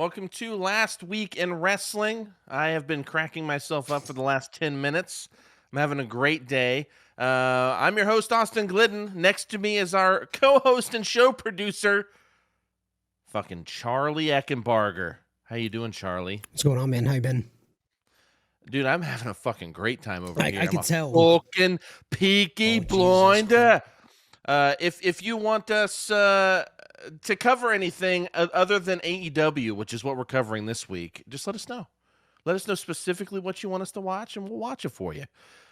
Welcome to Last Week in Wrestling. I have been cracking myself up for the last 10 minutes. I'm having a great day. I'm your host, Austin Glidden. Next to me is our co-host and show producer, fucking Charlie Eckenbarger. How you doing, Charlie? What's going on, man? How you been? Dude, I'm having a fucking great time over here. I I'm could a tell. fucking Peaky Oh, Jesus. Blinder. If you want us to cover anything other than AEW, which is what we're covering this week, just let us know. Let us know specifically what you want us to watch, and we'll watch it for you.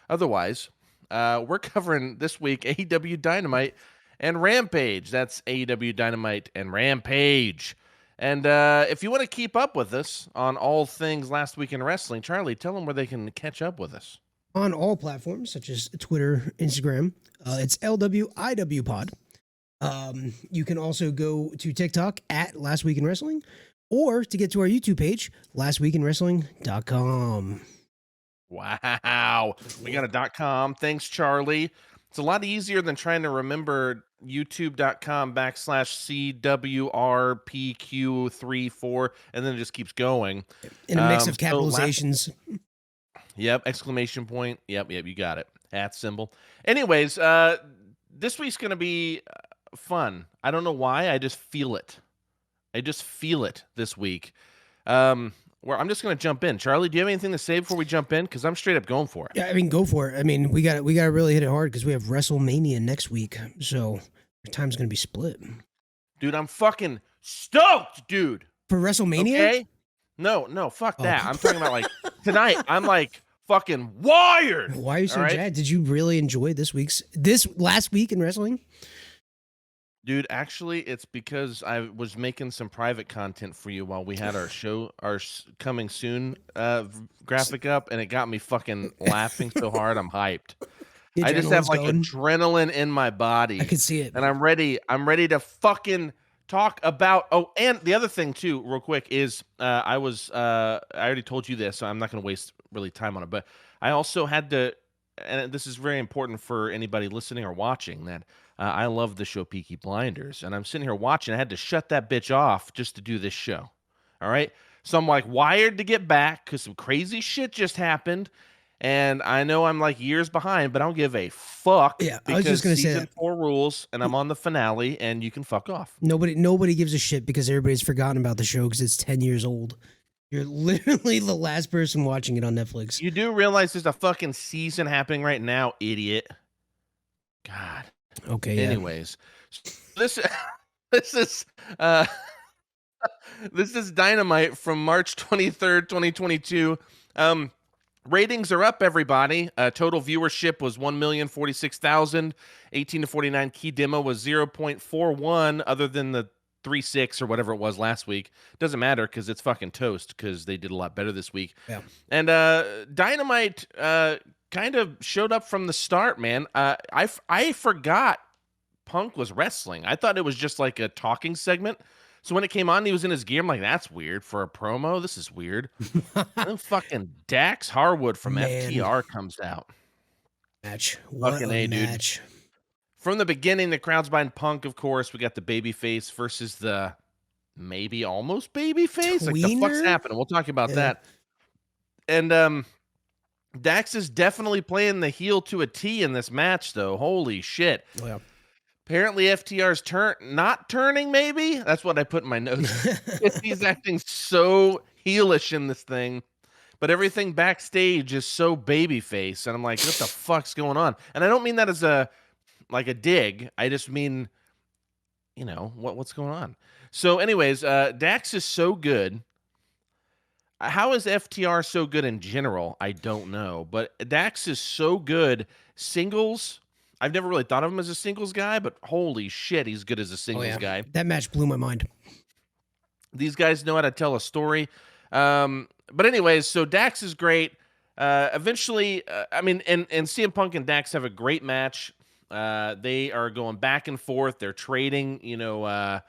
Otherwise, we're covering this week AEW Dynamite and Rampage. That's AEW Dynamite and Rampage. And if you want to keep up with us on all things Last Week in Wrestling, Charlie, tell them where they can catch up with us. On all platforms such as Twitter, Instagram, it's LWIW Pod. You can also go to TikTok at Last Week in Wrestling, or to get to our YouTube page, lastweekinwrestling.com. Wow. We got a .com. Thanks, Charlie. It's a lot easier than trying to remember youtube.com/CWRPQ34, and then it just keeps going. In a mix of capitalizations. Yep, exclamation point. Yep, you got it. At symbol. Anyways, this week's going to be fun. I don't know why. I just feel it. This week. Where I'm just going to jump in. Charlie, do you have anything to say before we jump in? Because I'm straight up going for it. Yeah, I mean, go for it. I mean, we got to really hit it hard because we have WrestleMania next week, so our time's going to be split. Dude, I'm fucking stoked, dude. For WrestleMania? Okay? No, fuck that. I'm talking about, like, tonight. I'm, like, fucking wired. Why are you so right? jazzed? Did you really enjoy this last week in wrestling? Dude, actually, it's because I was making some private content for you while we had our show, our coming soon graphic up, and it got me fucking laughing so hard. I'm hyped. I just have like adrenaline in my body. I can see it, and I'm ready to fucking talk about. Oh, and the other thing too, real quick, is I already told you this, so I'm not going to waste really time on it. But I also had to, and this is very important for anybody listening or watching, that I love the show Peaky Blinders, and I'm sitting here watching. I had to shut that bitch off just to do this show. All right, so I'm like wired to get back because some crazy shit just happened. And I know I'm like years behind, but I don't give a fuck. Yeah, I was just gonna say that. 4 rules, and I'm on the finale, and you can fuck off. Nobody gives a shit because everybody's forgotten about the show because it's 10 years old. You're literally the last person watching it on Netflix. You do realize there's a fucking season happening right now, idiot. God. Okay. Yeah. Anyways, this is this is Dynamite from March 23rd, 2022. Ratings are up, everybody. Total viewership was 1,046,000. 18 to 49 key demo was 0.41, other than the 3.6 or whatever it was last week. Doesn't matter because it's fucking toast because they did a lot better this week. Yeah. And Dynamite kind of showed up from the start, man. I forgot Punk was wrestling. I thought it was just like a talking segment. So when it came on, he was in his gear. I'm like, that's weird for a promo. This is weird. And then fucking Dax Harwood from FTR comes out. Match. What fucking a match. Dude. From the beginning, the crowd's behind Punk, of course. We got the babyface versus the maybe almost babyface. Like, the fuck's happening? We'll talk about that. And Dax is definitely playing the heel to a T in this match, though. Holy shit. Oh, yeah. Apparently FTR's not turning, maybe? That's what I put in my notes. He's acting so heelish in this thing. But everything backstage is so babyface. And I'm like, what the fuck's going on? And I don't mean that as a dig. I just mean, you know, what's going on? So anyways, Dax is so good. How is FTR so good in general? I don't know. But Dax is so good. Singles, I've never really thought of him as a singles guy, but holy shit, he's good as a singles guy. That match blew my mind. These guys know how to tell a story. But anyways, so Dax is great. Eventually, I mean, and CM Punk and Dax have a great match. They are going back and forth. They're trading, you know,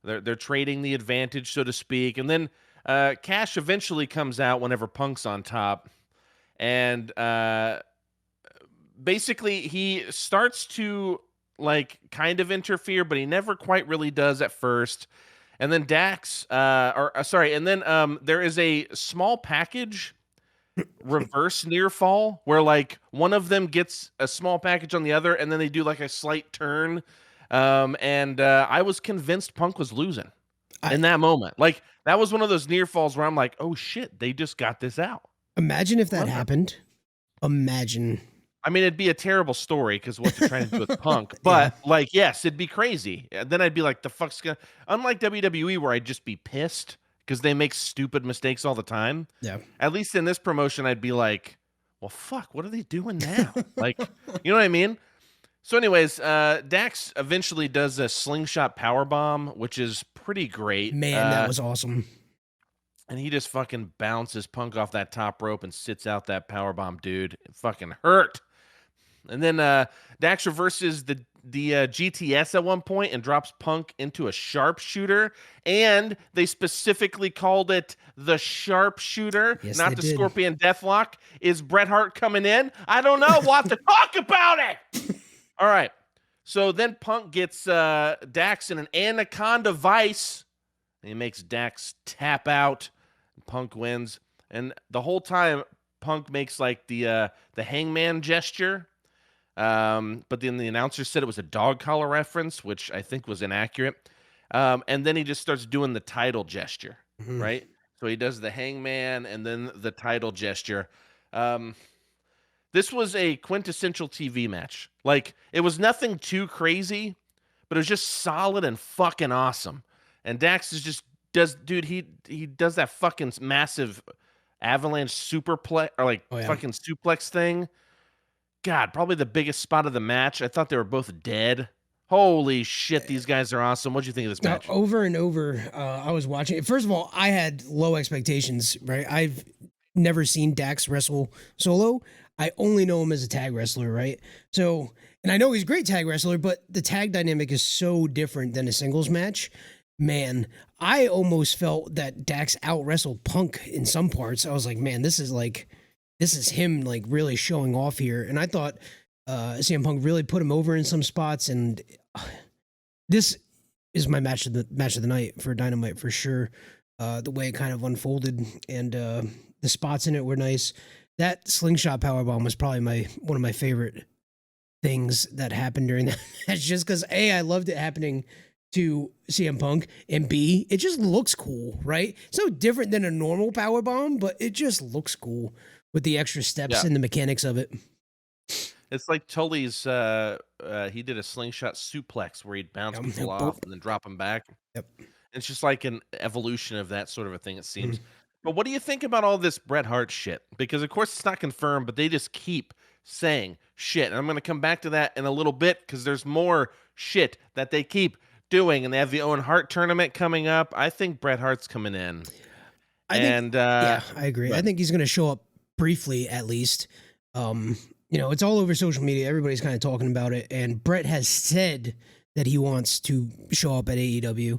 they're trading the advantage, so to speak. And then Cash eventually comes out whenever Punk's on top. And basically, he starts to, like, kind of interfere, but he never quite really does at first. And then Dax, sorry, and then there is a small package reverse near fall where like one of them gets a small package on the other, and then they do like a slight turn. And I was convinced Punk was losing I in that moment. Like that was one of those near falls where I'm like, oh shit, they just got this out. imagine if that Wonderful. happened. Imagine. I mean, it'd be a terrible story because what they're trying to do with Punk, Yeah. but like, yes, it'd be crazy. And then I'd be like, the fuck's gonna. Unlike WWE, where I'd just be pissed because they make stupid mistakes all the time. Yeah. At least in this promotion, I'd be like, well, fuck, what are they doing now? Like, you know what I mean? So, anyways, Dax eventually does a slingshot power bomb, which is pretty great. Man, that was awesome. And he just fucking bounces Punk off that top rope and sits out that power bomb, dude. It fucking hurt. And then Dax reverses the GTS at one point and drops Punk into a sharpshooter. And they specifically called it the sharpshooter, Yes, not they the did. Scorpion Deathlock. Is Bret Hart coming in? I don't know. We'll have to talk about it. All right. So then Punk gets Dax in an anaconda vice. And he makes Dax tap out. Punk wins. And the whole time, Punk makes like the hangman gesture. But then the announcer said it was a dog collar reference, which I think was inaccurate. And then he just starts doing the title gesture, Mhm. right? So he does the hangman and then the title gesture. This was a quintessential TV match. Like, it was nothing too crazy, but it was just solid and fucking awesome. And Dax is just he does that fucking massive avalanche superplex or like Oh, yeah. fucking suplex thing. God, probably the biggest spot of the match. I thought they were both dead. Holy shit, these guys are awesome. What'd you think of this Now, match? over and over, I was watching it. First of all, I had low expectations, right? I've never seen Dax wrestle solo. I only know him as a tag wrestler, right? So, and I know he's a great tag wrestler, but the tag dynamic is so different than a singles match. Man, I almost felt that Dax out wrestled Punk in some parts. I was like, man, this is him like really showing off here. And I thought CM Punk really put him over in some spots. And this is my match of the night for Dynamite for sure. The way it kind of unfolded and the spots in it were nice. That slingshot powerbomb was probably one of my favorite things that happened during that match, just because A, I loved it happening to CM Punk, and B, it just looks cool, right? It's no different than a normal powerbomb, but it just looks cool with the extra steps Yeah. and the mechanics of it. It's like Tully's he did a slingshot suplex where he'd bounce people off and then drop them back. Yep. It's just like an evolution of that sort of a thing, it seems. Mhm. But what do you think about all this Bret Hart shit? Because of course it's not confirmed, but they just keep saying shit. And I'm going to come back to that in a little bit because there's more shit that they keep doing, and they have the Owen Hart tournament coming up. I think Bret Hart's coming in. I think, And yeah, I agree. go I ahead. think he's going to show up briefly at least. It's all over social media. Everybody's kind of talking about it, and Brett has said that he wants to show up at AEW.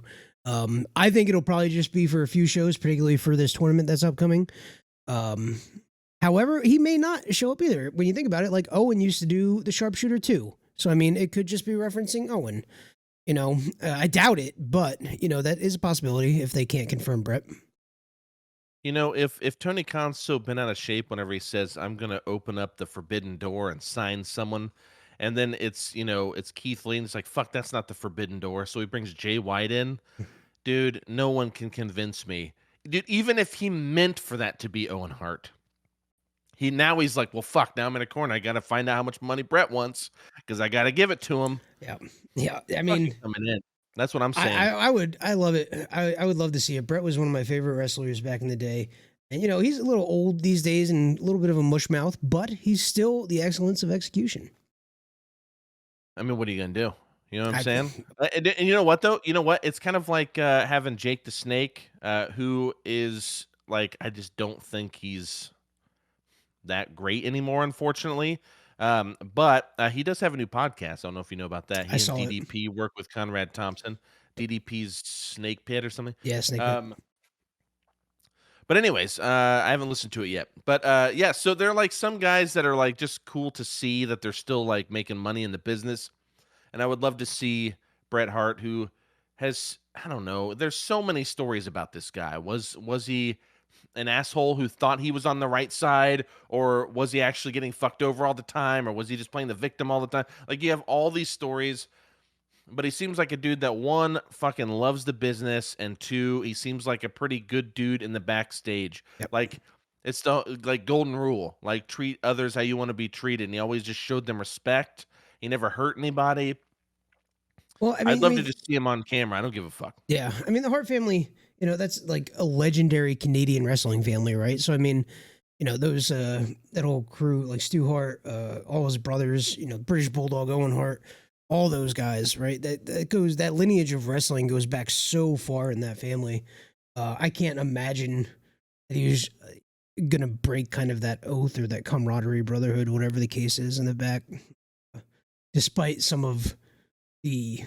I think it'll probably just be for a few shows, particularly for this tournament that's upcoming. However, he may not show up either. When you think about it, like Owen used to do the sharpshooter too. So I mean, it could just be referencing Owen. I doubt it, but that is a possibility if they can't confirm Brett. If Tony Khan's so bent out of shape whenever he says I'm gonna open up the forbidden door and sign someone, and then it's Keith Lee, and it's like fuck, that's not the forbidden door. So he brings Jay White in, dude. No one can convince me, dude. Even if he meant for that to be Owen Hart, he's like, well, fuck. Now I'm in a corner. I got to find out how much money Brett wants because I got to give it to him. Yeah, yeah. I Fucking mean, coming in. That's what I'm saying. I love it. I would love to see it. Brett was one of my favorite wrestlers back in the day. And he's a little old these days and a little bit of a mush mouth, but he's still the excellence of execution. I mean, what are you gonna do? You know what I'm saying? And you know what though? You know what? It's kind of like having Jake the Snake, who is like, I just don't think he's that great anymore, unfortunately. But he does have a new podcast. I don't know if you know about that. He I and saw it. DDP work with Conrad Thompson. DDP's Snake Pit or something. Yeah, Snake Pit. But anyways, I haven't listened to it yet. But yeah, so they're like some guys that are like just cool to see that they're still like making money in the business. And I would love to see Bret Hart, who has I don't know. There's so many stories about this guy. Was he an asshole who thought he was on the right side, or was he actually getting fucked over all the time, or was he just playing the victim all the time? Like, you have all these stories, but he seems like a dude that, one, fucking loves the business, and two, he seems like a pretty good dude in the backstage. Yep. Like, it's the like golden rule, like treat others how you want to be treated, and he always just showed them respect. He never hurt anybody. Well, I'd love to just see him on camera. I don't give a fuck. yeah, I mean the Hart family, that's like a legendary Canadian wrestling family, right? So I mean, those that whole crew, like Stu Hart, all his brothers, British Bulldog, Owen Hart, all those guys, right? That lineage of wrestling goes back so far in that family. I can't imagine that he was gonna break kind of that oath or that camaraderie, brotherhood, whatever the case is in the back, despite some of the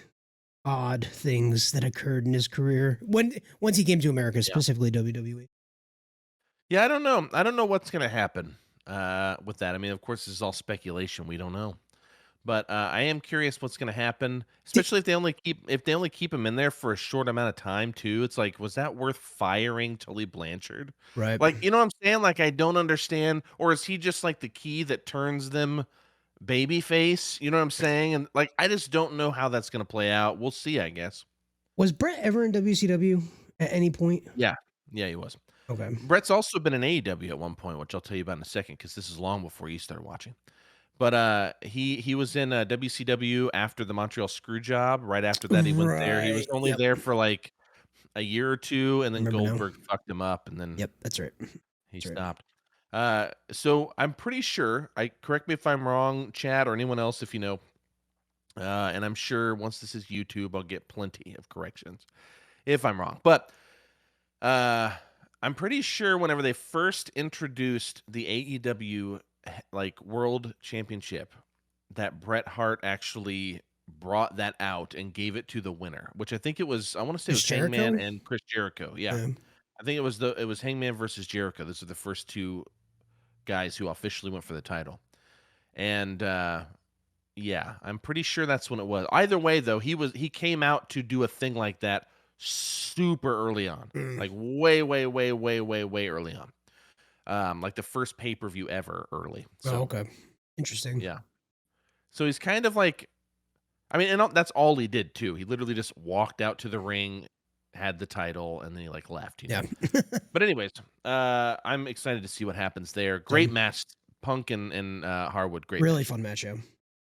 odd things that occurred in his career once he came to America, Yeah. specifically WWE. Yeah, I don't know. I don't know what's gonna happen with that. I mean, of course, this is all speculation. We don't know, but I am curious what's gonna happen, especially if they only keep him in there for a short amount of time too. It's like, was that worth firing Tully Blanchard? Right. Like, you know what I'm saying? Like, I don't understand. Or is he just like the key that turns them babyface? You know what I'm saying? And like, I just don't know how that's gonna play out. We'll see, I guess. Was Brett ever in WCW at any point? Yeah, yeah, he was. Okay. Brett's also been in AEW at one point, which I'll tell you about in a second because this is long before you started watching. But he was in WCW after the Montreal Screwjob. Right after that, he went there. He was Right. only Yep. there for like a year or two, and then Remember now. Goldberg fucked him up, and then Yep. That's right. he That's right. stopped. So I'm pretty sure. I correct me if I'm wrong, Chad, or anyone else if you know. And I'm sure once this is YouTube, I'll get plenty of corrections if I'm wrong. But uh, I'm pretty sure whenever they first introduced the AEW like World Championship, that Bret Hart actually brought that out and gave it to the winner, which I think it was. I want to say it Chris was Hangman Jericho? and Chris Jericho. Yeah, Yeah. I think it was Hangman versus Jericho. Those are the first two guys who officially went for the title, and yeah, I'm pretty sure that's when it was. Either way, though, he came out to do a thing like that super early on, Mm. like way, way, way, way, way, way early on. Like the first pay-per-view ever early. Oh, So okay. Interesting. yeah. So he's kind of like, I mean, and that's all he did too. He literally just walked out to the ring, had the title, and then he like left, Yeah. But anyways, I'm excited to see what happens there. Great Same. match, Punk and Harwood. Great Really match. fun match, yeah.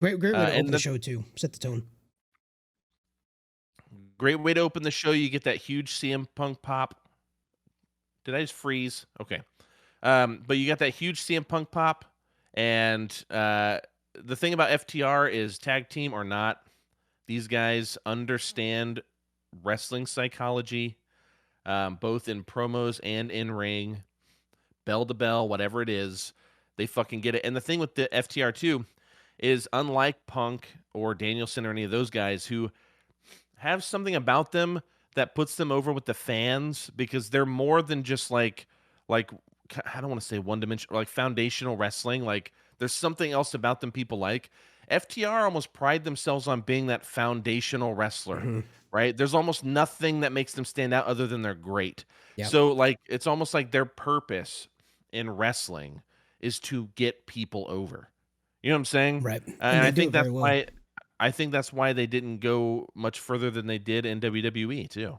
Great way to And open the show too. Set the tone. great way to open the show. You get that huge CM Punk pop. Did I just freeze? Okay. But you got that huge CM Punk pop, and the thing about FTR is tag team or not, these guys understand wrestling psychology, both in promos and in ring, bell to bell, whatever it is, they fucking get it. And the thing with the FTR too is, unlike Punk or Danielson or any of those guys who have something about them that puts them over with the fans, because they're more than just like I don't want to say one dimensional, like foundational wrestling. Like, there's something else about them people like. FTR almost pride themselves on being that foundational wrestler, Mhm. right? There's almost nothing that makes them stand out other than they're great. Yeah. So like, it's almost like their purpose in wrestling is to get people over. You know what I'm saying? Right. And And they I do think it very that's well. why they didn't go much further than they did in WWE too.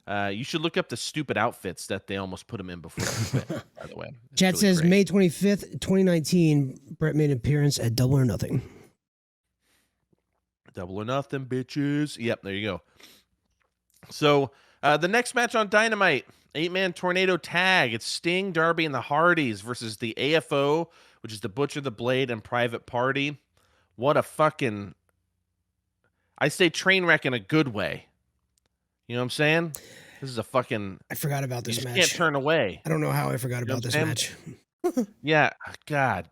You should look up the stupid outfits that they almost put him in before they quit, by the way. It's Chat really says great. May 25th, 2019, Brett made an appearance at Double or Nothing. Double or nothing, bitches. Yep, there you go. So the next match on Dynamite, 8-man tornado tag. It's Sting, Darby, and the Hardys versus the AFO, which is the Butcher, the Blade, and Private Party. What a fucking, I say train wreck in a good way. You know what I'm saying? This is a fucking, I forgot about you this just match. can't turn away. I don't know how I forgot You know about what this I'm match. Yeah, God,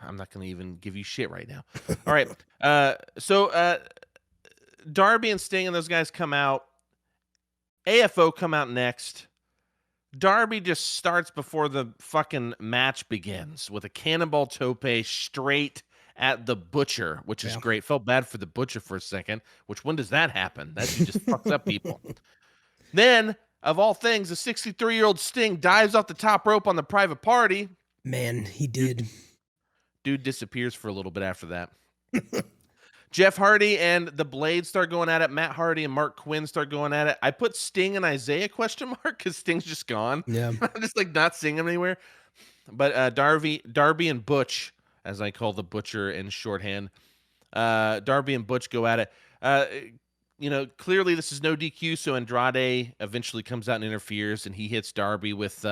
I'm not gonna even give you shit right now. All right, so Darby and Sting and those guys come out. AFO come out next. Darby just starts before the fucking match begins with a cannonball tope straight at the Butcher, which is Yeah. great. Felt bad for the Butcher for a second, which when does that happen? That dude just fucks up people. Then, of all things, a 63-year-old Sting dives off the top rope on the Private Party. Man, he did. Dude disappears for a little bit after that. Jeff Hardy and the Blade start going at it. Matt Hardy and Mark Quinn start going at it. I put Sting and Isaiah ? Because Sting's just gone. Yeah. I'm just like not seeing him anywhere. But Darby and Butch, as I call the Butcher in shorthand, Darby and Butch go at it. Clearly this is no DQ, so Andrade eventually comes out and interferes, and he hits Darby with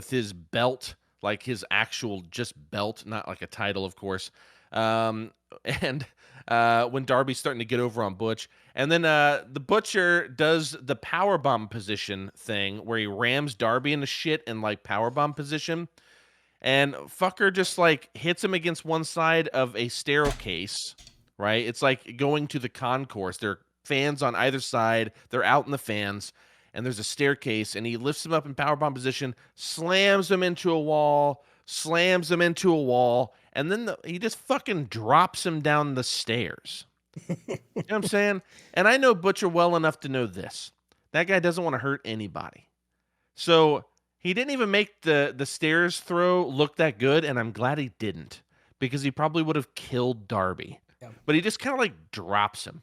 his belt, like his actual just belt, not like a title, of course. And when Darby's starting to get over on Butch, and then the Butcher does the powerbomb position thing where he rams Darby into shit in like powerbomb position, and fucker just like hits him against one side of a staircase. Right, it's like going to the concourse. There are fans on either side. They're out in the fans, and there's a staircase, and he lifts him up in powerbomb position, slams him into a wall, and then he just fucking drops him down the stairs. You know what I'm saying? And I know Butcher well enough to know this. That guy doesn't want to hurt anybody. So he didn't even make the stairs throw look that good, and I'm glad he didn't, because he probably would have killed Darby. Yeah. But he just kind of like drops him.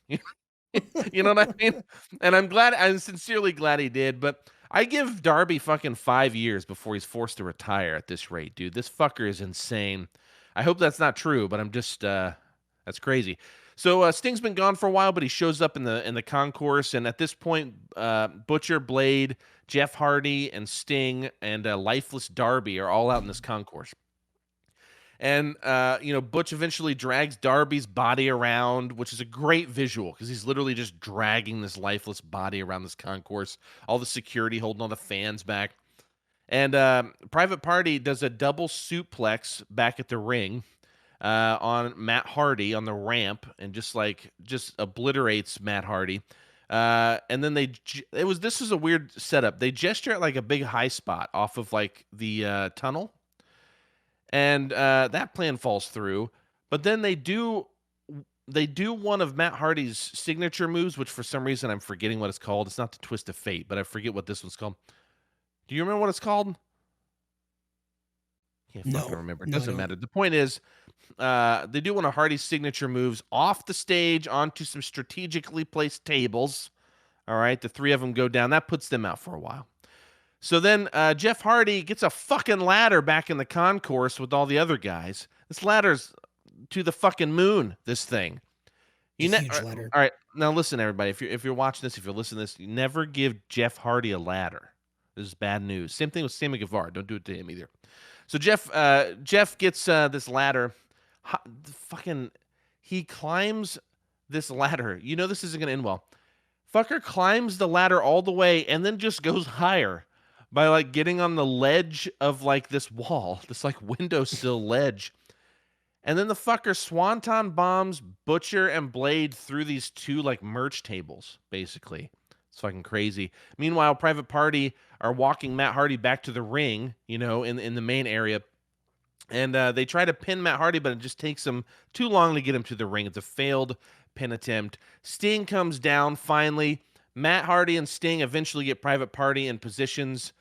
You know what I mean? And I'm sincerely glad he did, but I give Darby fucking 5 years before he's forced to retire at this rate, dude. This fucker is insane. I hope that's not true, but I'm just that's crazy. So Sting's been gone for a while, but he shows up in the concourse, and at this point, Butcher, Blade, Jeff Hardy, and Sting, and lifeless Darby are all out in this concourse. And, Butch eventually drags Darby's body around, which is a great visual because he's literally just dragging this lifeless body around this concourse. All the security holding all the fans back. And Private Party does a double suplex back at the ring on Matt Hardy on the ramp and just obliterates Matt Hardy. And then this is a weird setup. They gesture at like a big high spot off of like the tunnel. And that plan falls through, but then they do one of Matt Hardy's signature moves, which for some reason I'm forgetting what it's called. It's not the Twist of Fate, but I forget what this one's called. Do you remember what it's called? Can't fucking remember. It doesn't matter. The point is, they do one of Hardy's signature moves off the stage onto some strategically placed tables. All right, the three of them go down. That puts them out for a while. So then Jeff Hardy gets a fucking ladder back in the concourse with all the other guys. This ladder's to the fucking moon, this thing. Huge ladder. All right, now listen, everybody. If you're watching this, if you're listening to this, you never give Jeff Hardy a ladder. This is bad news. Same thing with Sammy Guevara. Don't do it to him either. So Jeff gets this ladder. He climbs this ladder. You know this isn't going to end well. Fucker climbs the ladder all the way and then just goes higher by like getting on the ledge of like this wall, this like windowsill ledge. And then the fucker swanton bombs Butcher and Blade through these two like merch tables, basically. It's fucking crazy. Meanwhile, Private Party are walking Matt Hardy back to the ring, in the main area. And they try to pin Matt Hardy, but it just takes them too long to get him to the ring. It's a failed pin attempt. Sting comes down finally. Matt Hardy and Sting eventually get Private Party in positions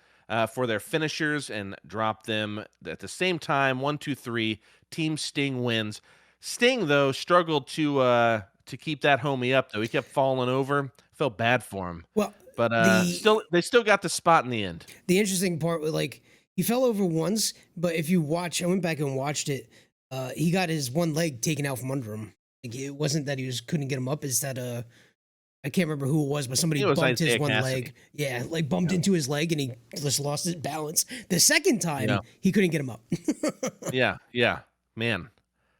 for their finishers and drop them at the same time. 1, 2, 3. Team Sting wins. Sting, though, struggled to keep that homie up, though. He kept falling over. Felt bad for him. Well, but they still got the spot in the end. The interesting part was like he fell over once, but if you watch, I went back and watched it. He got his one leg taken out from under him. Like it wasn't that couldn't get him up. It's that I can't remember who it was, but somebody bumped his one leg. Yeah, like bumped into his leg and he just lost his balance. The second time, he couldn't get him up. Yeah. Man,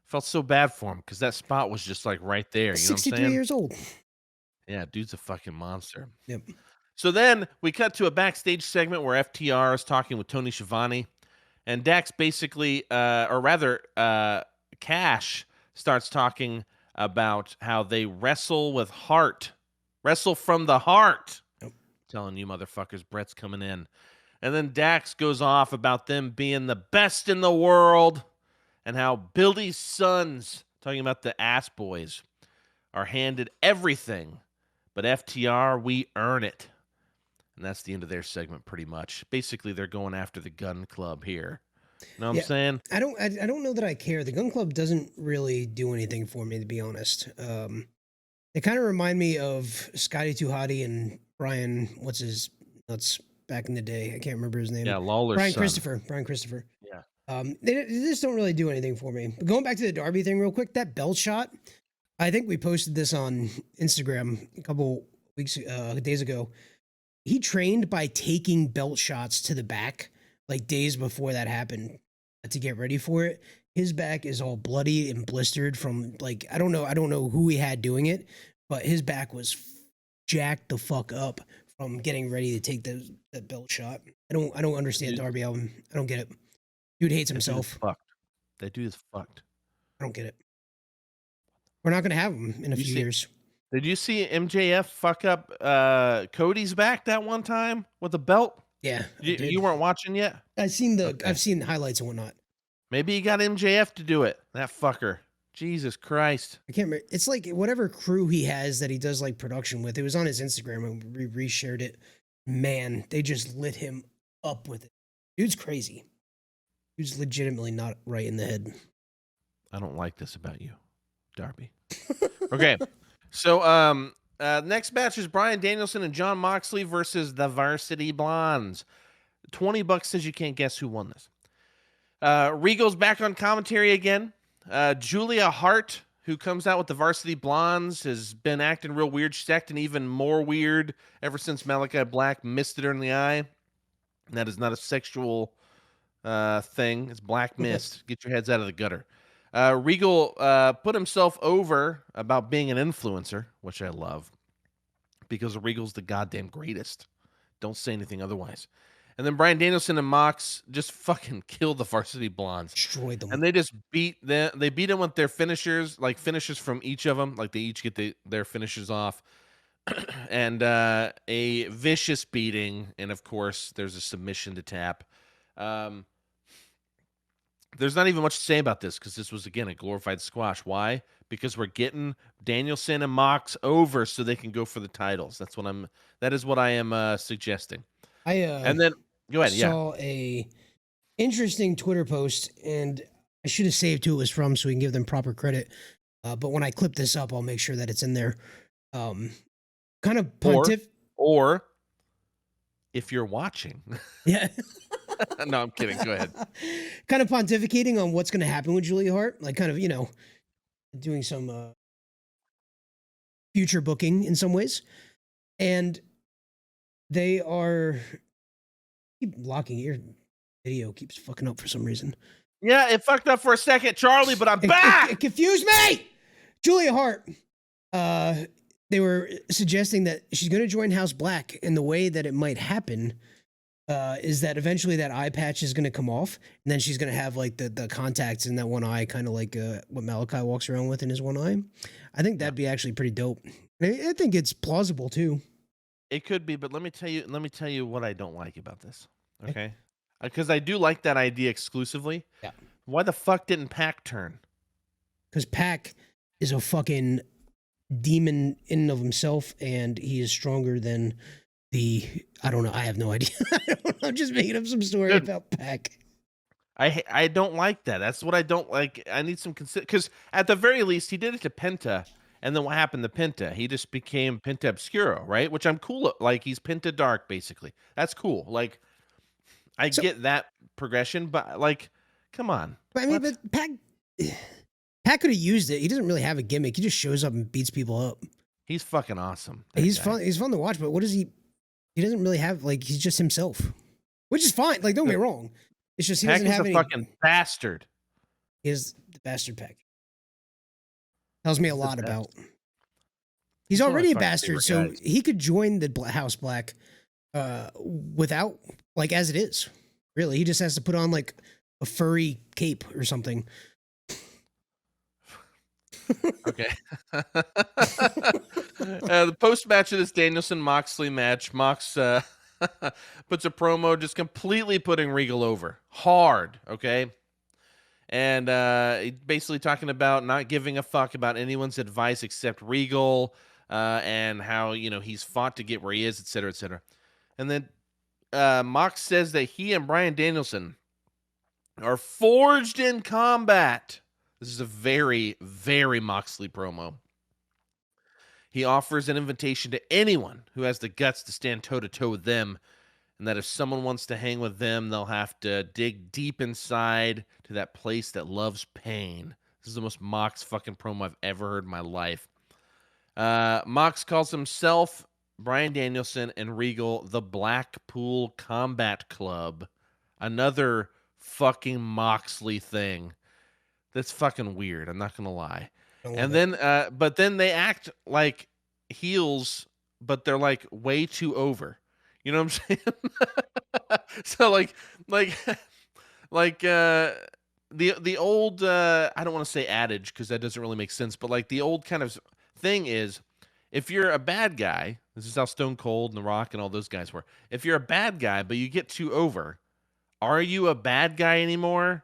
felt so bad for him because that spot was just like right there. You know what I'm saying? 63 years old. Yeah, dude's a fucking monster. Yep. So then we cut to a backstage segment where FTR is talking with Tony Schiavone, and Dax basically, Cash starts talking about how they wrestle with heart. Wrestle from the heart. Yep. Telling you motherfuckers, Brett's coming in. And then Dax goes off about them being the best in the world. and how Billy's sons, talking about the ass boys, are handed everything, but FTR, we earn it. And that's the end of their segment, pretty much. Basically, they're going after the Gun Club here. Know what I'm Yeah, saying? I don't know that I care. The Gun Club doesn't really do anything for me, to be honest. They kind of remind me of Scotty 2 Hotty and Brian. What's his nuts back in the day? I can't remember his name. Yeah, Lawler's Brian son. Christopher. Brian Christopher. Yeah. They just don't really do anything for me. But going back to the Darby thing real quick, that belt shot. I think we posted this on Instagram a couple days ago. He trained by taking belt shots to the back like days before that happened to get ready for it. His back is all bloody and blistered from like I don't know who he had doing it, but his back was jacked the fuck up from getting ready to take that belt shot. I don't understand Darby Allin. I don't get it. Dude hates himself. That dude is fucked. I don't get it. We're not gonna have him in a few years. Did you see MJF fuck up Cody's back that one time with the belt? Yeah, you weren't watching yet. I've seen highlights and whatnot. Maybe he got MJF to do it. That fucker. Jesus Christ. I can't remember. It's like whatever crew he has that he does like production with. It was on his Instagram and we reshared it. Man, they just lit him up with it. Dude's crazy. Dude's legitimately not right in the head. I don't like this about you, Darby. Okay. So next match is Bryan Danielson and Jon Moxley versus the Varsity Blondes. $20 says you can't guess who won this. Regal's back on commentary again. Julia Hart, who comes out with the Varsity Blondes, has been acting real weird. She's acting even more weird ever since Malachi Black misted her in the eye. And that is not a sexual thing. It's black mist. Get your heads out of the gutter. Regal put himself over about being an influencer, which I love, because Regal's the goddamn greatest. Don't say anything otherwise. And then Bryan Danielson and Mox just fucking killed the Varsity Blondes. Destroyed them. And they just beat them. They beat them with their finishers, like finishes from each of them. Like they each get their finishes off. And a vicious beating. And of course, there's a submission to tap. There's not even much to say about this because this was, again, a glorified squash. Why? Because we're getting Danielson and Mox over so they can go for the titles. That is what I am suggesting. And then go ahead. Saw a interesting Twitter post, and I should have saved who it was from so we can give them proper credit. But when I clip this up, I'll make sure that it's in there. Kind of or if you're watching. Yeah. No, I'm kidding. Go ahead. Kind of pontificating on what's going to happen with Julia Hart, like kind of, doing some future booking in some ways. And they are keep locking your video keeps fucking up for some reason. Yeah, it fucked up for a second, Charlie, but I'm back. It confused me. Julia Hart. They were suggesting that she's going to join House Black, and the way that it might happen is that eventually that eye patch is going to come off, and then she's going to have like the contacts in that one eye, kind of like what Malachi walks around with in his one eye. I think that'd be actually pretty dope. I think it's plausible too. It could be, but let me tell you what I don't like about this. Okay, because I do like that idea exclusively. Yeah. Why the fuck didn't Pac turn? Because Pac is a fucking demon in and of himself, and he is stronger than I don't know. I have no idea. I'm just making up some story about Pac. I don't like that. That's what I don't like. I need some because at the very least he did it to Penta, and then what happened to Penta? He just became Penta Obscuro, right? Which I'm cool. Like he's Penta Dark, basically. That's cool. Like I get that progression, but like, come on. But I mean, but Pac could have used it. He doesn't really have a gimmick. He just shows up and beats people up. He's fucking awesome. He's fun. He's fun to watch. But what is he? He doesn't really have like he's just himself, which is fine. Like don't get me wrong. It's just he doesn't have any. Fucking bastard. He is the bastard Pac. Tells me a lot about. He's already a bastard, so he could join the House Black without like as it is. Really, he just has to put on like a furry cape or something. Okay. The post match of this Danielson Moxley match, Mox puts a promo just completely putting Regal over hard. Okay. and basically talking about not giving a fuck about anyone's advice except Regal, and how he's fought to get where he is, et cetera, et cetera. And then Mox says that he and Bryan Danielson are forged in combat. This is a very, very Moxley promo. He offers an invitation to anyone who has the guts to stand toe to toe with them, and that if someone wants to hang with them, they'll have to dig deep inside to that place that loves pain. This is the most Mox fucking promo I've ever heard in my life. Mox calls himself, Bryan Danielson, and Regal the Blackpool Combat Club. Another fucking Moxley thing. That's fucking weird. I'm not gonna lie. And then, but then they act like heels, but they're like way too over. You know what I'm saying? So like, like the old I don't want to say adage because that doesn't really make sense, but like the old kind of thing is, if you're a bad guy, this is how Stone Cold and The Rock and all those guys were. If you're a bad guy, but you get too over, are you a bad guy anymore?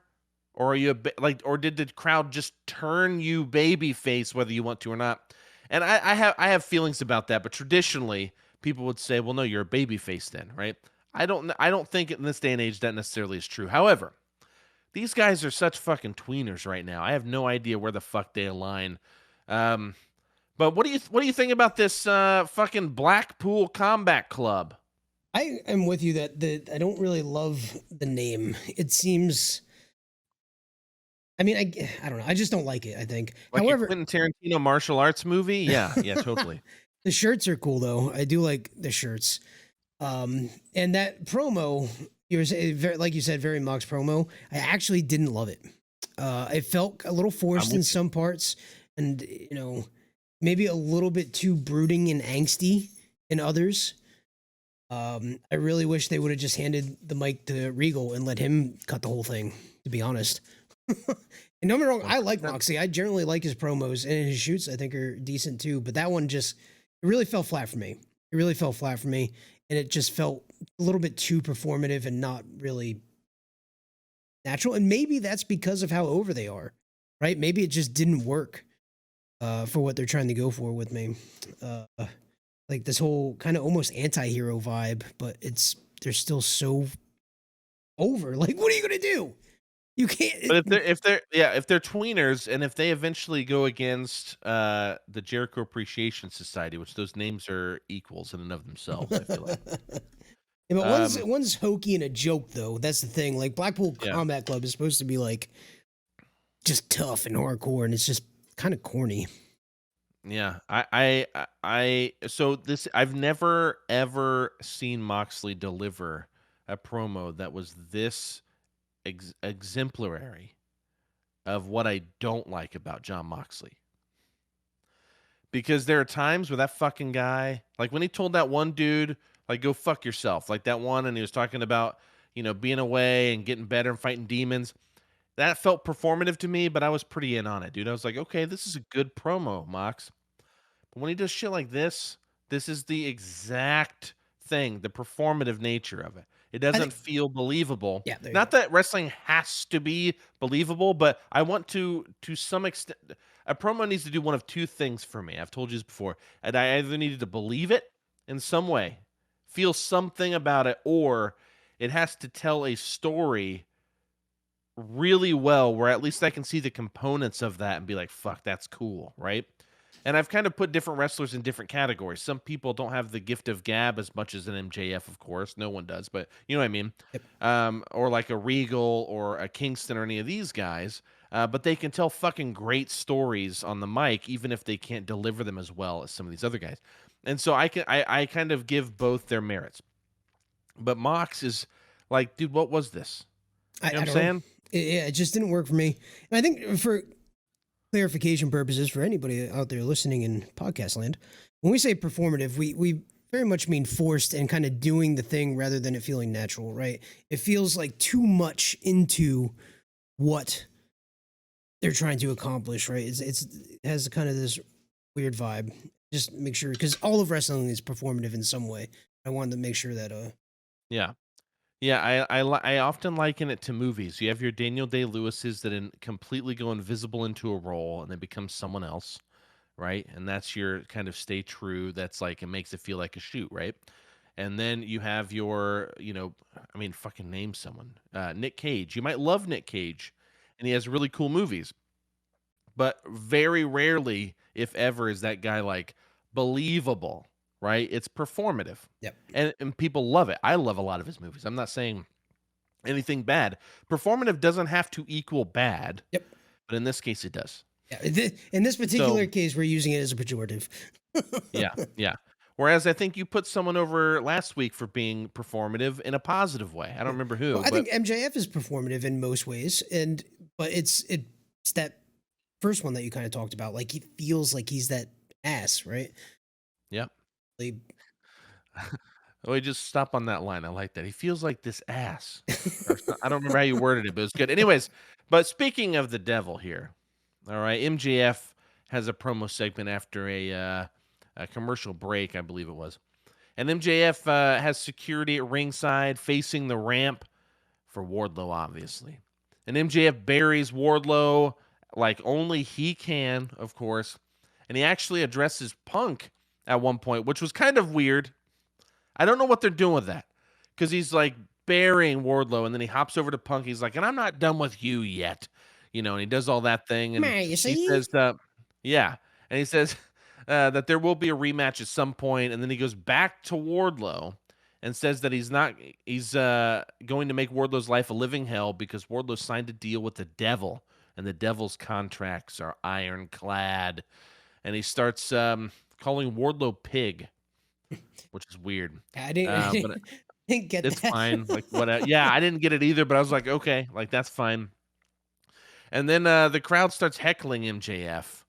Or are you or did the crowd just turn you babyface whether you want to or not? And I have feelings about that, but traditionally people would say, well, no, you're a babyface then, right? I don't think in this day and age that necessarily is true. However, these guys are such fucking tweeners right now. I have no idea where the fuck they align. But what do you think about this fucking Blackpool Combat Club? I am with you that I don't really love the name. It seems. I mean, I don't know. I just don't like it. I think. Like However, a Quentin Tarantino martial arts movie? Yeah, yeah, totally. the shirts are cool though. I do like the shirts. And that promo, like you said, very Mox promo. I actually didn't love it. It felt a little forced in some parts, and maybe a little bit too brooding and angsty in others. I really wish they would have just handed the mic to Regal and let him cut the whole thing. To be honest. And don't get me wrong, I like Moxie. I generally like his promos, and his shoots I think are decent too. But that one it really fell flat for me. It really fell flat for me, and it just felt a little bit too performative and not really natural. And maybe that's because of how over they are, right? Maybe it just didn't work for what they're trying to go for with me. Like this whole kind of almost anti-hero vibe, but they're still so over. Like, what are you gonna do? You can't. But if they're tweeners, and if they eventually go against the Jericho Appreciation Society, which those names are equals in and of themselves, I feel like. Yeah, but one's hokey and a joke though. That's the thing. Like Blackpool Yeah. Combat Club is supposed to be like just tough and hardcore, and it's just kind of corny. Yeah, so this I've never ever seen Moxley deliver a promo that was this exemplary of what I don't like about John Moxley. Because there are times where that fucking guy, like when he told that one dude, like, go fuck yourself, like that one, and he was talking about, being away and getting better and fighting demons. That felt performative to me, but I was pretty in on it, dude. I was like, okay, this is a good promo, Mox. But when he does shit like this is the exact thing, the performative nature of it. It doesn't feel believable. Yeah, there you Not go. that wrestling has to be believable, but I want to some extent. A promo needs to do one of two things for me. I've told you this before. And I either needed to believe it in some way, feel something about it, or it has to tell a story really well where at least I can see the components of that and be like, fuck, that's cool, right? And I've kind of put different wrestlers in different categories. Some people don't have the gift of gab as much as an MJF, of course. No one does, but you know what I mean? Yep. Or like a Regal or a Kingston or any of these guys. But they can tell fucking great stories on the mic, even if they can't deliver them as well as some of these other guys. And so I kind of give both their merits. But Mox is like, dude, what was this? You know what I'm saying? It just didn't work for me. And I think for clarification purposes, for anybody out there listening in podcast land, when we say performative, we very much mean forced and kind of doing the thing rather than it feeling natural, right? It feels like too much into what they're trying to accomplish, right? It has kind of this weird vibe. Just make sure, because all of wrestling is performative in some way. I wanted to make sure that Yeah. Yeah, I often liken it to movies. You have your Daniel Day-Lewis's that completely go invisible into a role and they become someone else, right? And that's your kind of stay true. That's like it makes it feel like a shoot, right? And then you have your, I mean, fucking name someone. Nick Cage. You might love Nick Cage, and he has really cool movies, but very rarely, if ever, is that guy like believable, right? It's performative. Yep. And people love it. I love a lot of his movies. I'm not saying anything bad. Performative doesn't have to equal bad, Yep. but in this case, it does. Yeah. In this particular So, case, we're using it as a pejorative. yeah, yeah. Whereas I think you put someone over last week for being performative in a positive way. I don't remember Well, who, I think but MJF is performative in most ways, but it's that first one that you kind of talked about. Like he feels like he's that ass, right? yeah. Like, Oh, he just stop on that line. I like that. He feels like this ass. I don't remember how you worded it, but it's good. Anyways, but speaking of the devil here, all right, MJF has a promo segment after a commercial break, I believe it was. And MJF has security at ringside facing the ramp for Wardlow, obviously. And MJF buries Wardlow like only he can, of course. And he actually addresses Punk at one point, which was kind of weird. I don't know what they're doing with that because he's like burying Wardlow, and then he hops over to Punk. He's like, "And I'm not done with you yet," and he does all that thing, and man, you he see? says, "Yeah," and he says that there will be a rematch at some point, and then he goes back to Wardlow and says that he's going to make Wardlow's life a living hell because Wardlow signed a deal with the devil, and the devil's contracts are ironclad, and he starts calling Wardlow pig, which is weird. I didn't, But didn't get it's that. fine. Like what? Yeah, I didn't get it either, but I was like, okay, like that's fine. And then the crowd starts heckling MJF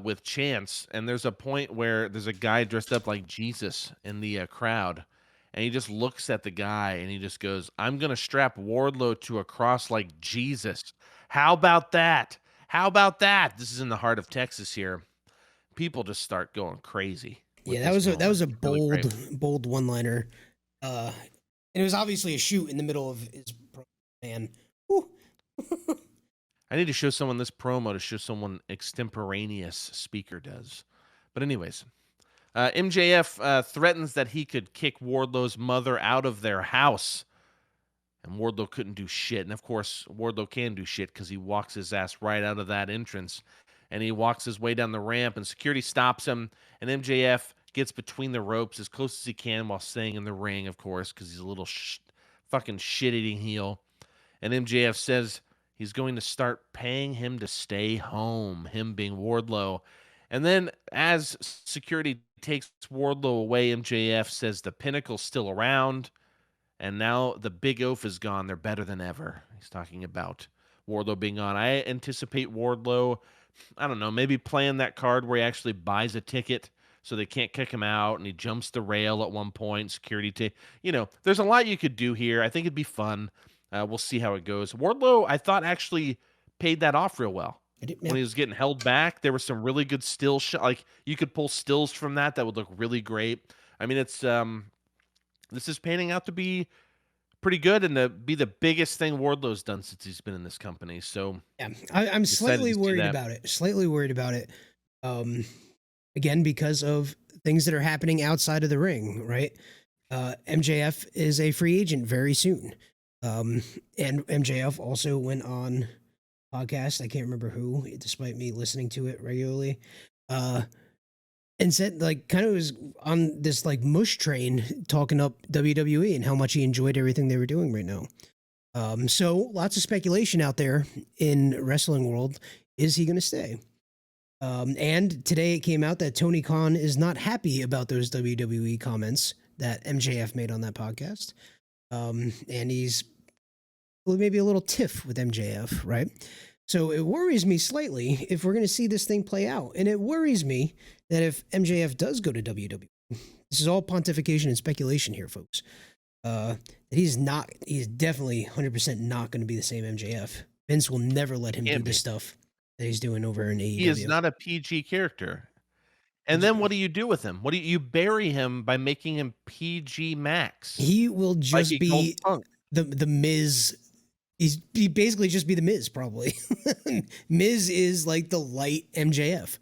with chants, and there's a point where there's a guy dressed up like Jesus in the crowd, and he just looks at the guy and he just goes, "I'm gonna strap Wardlow to a cross like Jesus. How about that? How about that?" This is in the heart of Texas here. People just start going crazy with Yeah, this that moment. was a It's really great. bold one liner. Uh, and it was obviously a shoot in the middle of his man. Whew. I need to show someone this promo to show someone extemporaneous speaker does. But anyways, MJF threatens that he could kick Wardlow's mother out of their house, and Wardlow couldn't do shit. And of course, Wardlow can do shit because he walks his ass right out of that entrance, and he walks his way down the ramp, and security stops him, and MJF gets between the ropes as close as he can while staying in the ring, of course, because he's a little fucking shit-eating heel. And MJF says he's going to start paying him to stay home, him being Wardlow. And then as security takes Wardlow away, MJF says the Pinnacle's still around, and now the Big Oaf is gone. They're better than ever. He's talking about Wardlow being on. I anticipate Wardlow, I don't know, maybe playing that card where he actually buys a ticket so they can't kick him out, and he jumps the rail at one point. Security, there's a lot you could do here. I think it'd be fun. We'll see how it goes. Wardlow, I thought actually paid that off real well Yeah. when he was getting held back. There were some really good still like you could pull stills from that would look really great. I mean, it's this is panning out to be pretty good and to be the biggest thing Wardlow's done since he's been in this company. So Yeah, I'm excited slightly to see worried that. about it. Slightly worried about it. Um, Again, because of things that are happening outside of the ring, right? MJF is a free agent very soon. And MJF also went on podcast. I can't remember who, despite me listening to it regularly. And said like kind of was on this like mush train talking up WWE and how much he enjoyed everything they were doing right now. So lots of speculation out there in wrestling world. Is he going to stay? And today it came out that Tony Khan is not happy about those WWE comments that MJF made on that podcast. And he's maybe a little tiff with MJF, right? So it worries me slightly if we're going to see this thing play out. And it worries me that if MJF does go to WWE, this is all pontification and speculation here, folks. He's definitely 100% not going to be the same MJF. Vince will never let him do Can't the be. stuff that he's doing over in He is AEW. not a PG character. And then what do you do with him? What do you bury him by making him PG Max, He will like just he called be Punk. the Miz. He basically just be the Miz, probably. Miz is like the light MJF.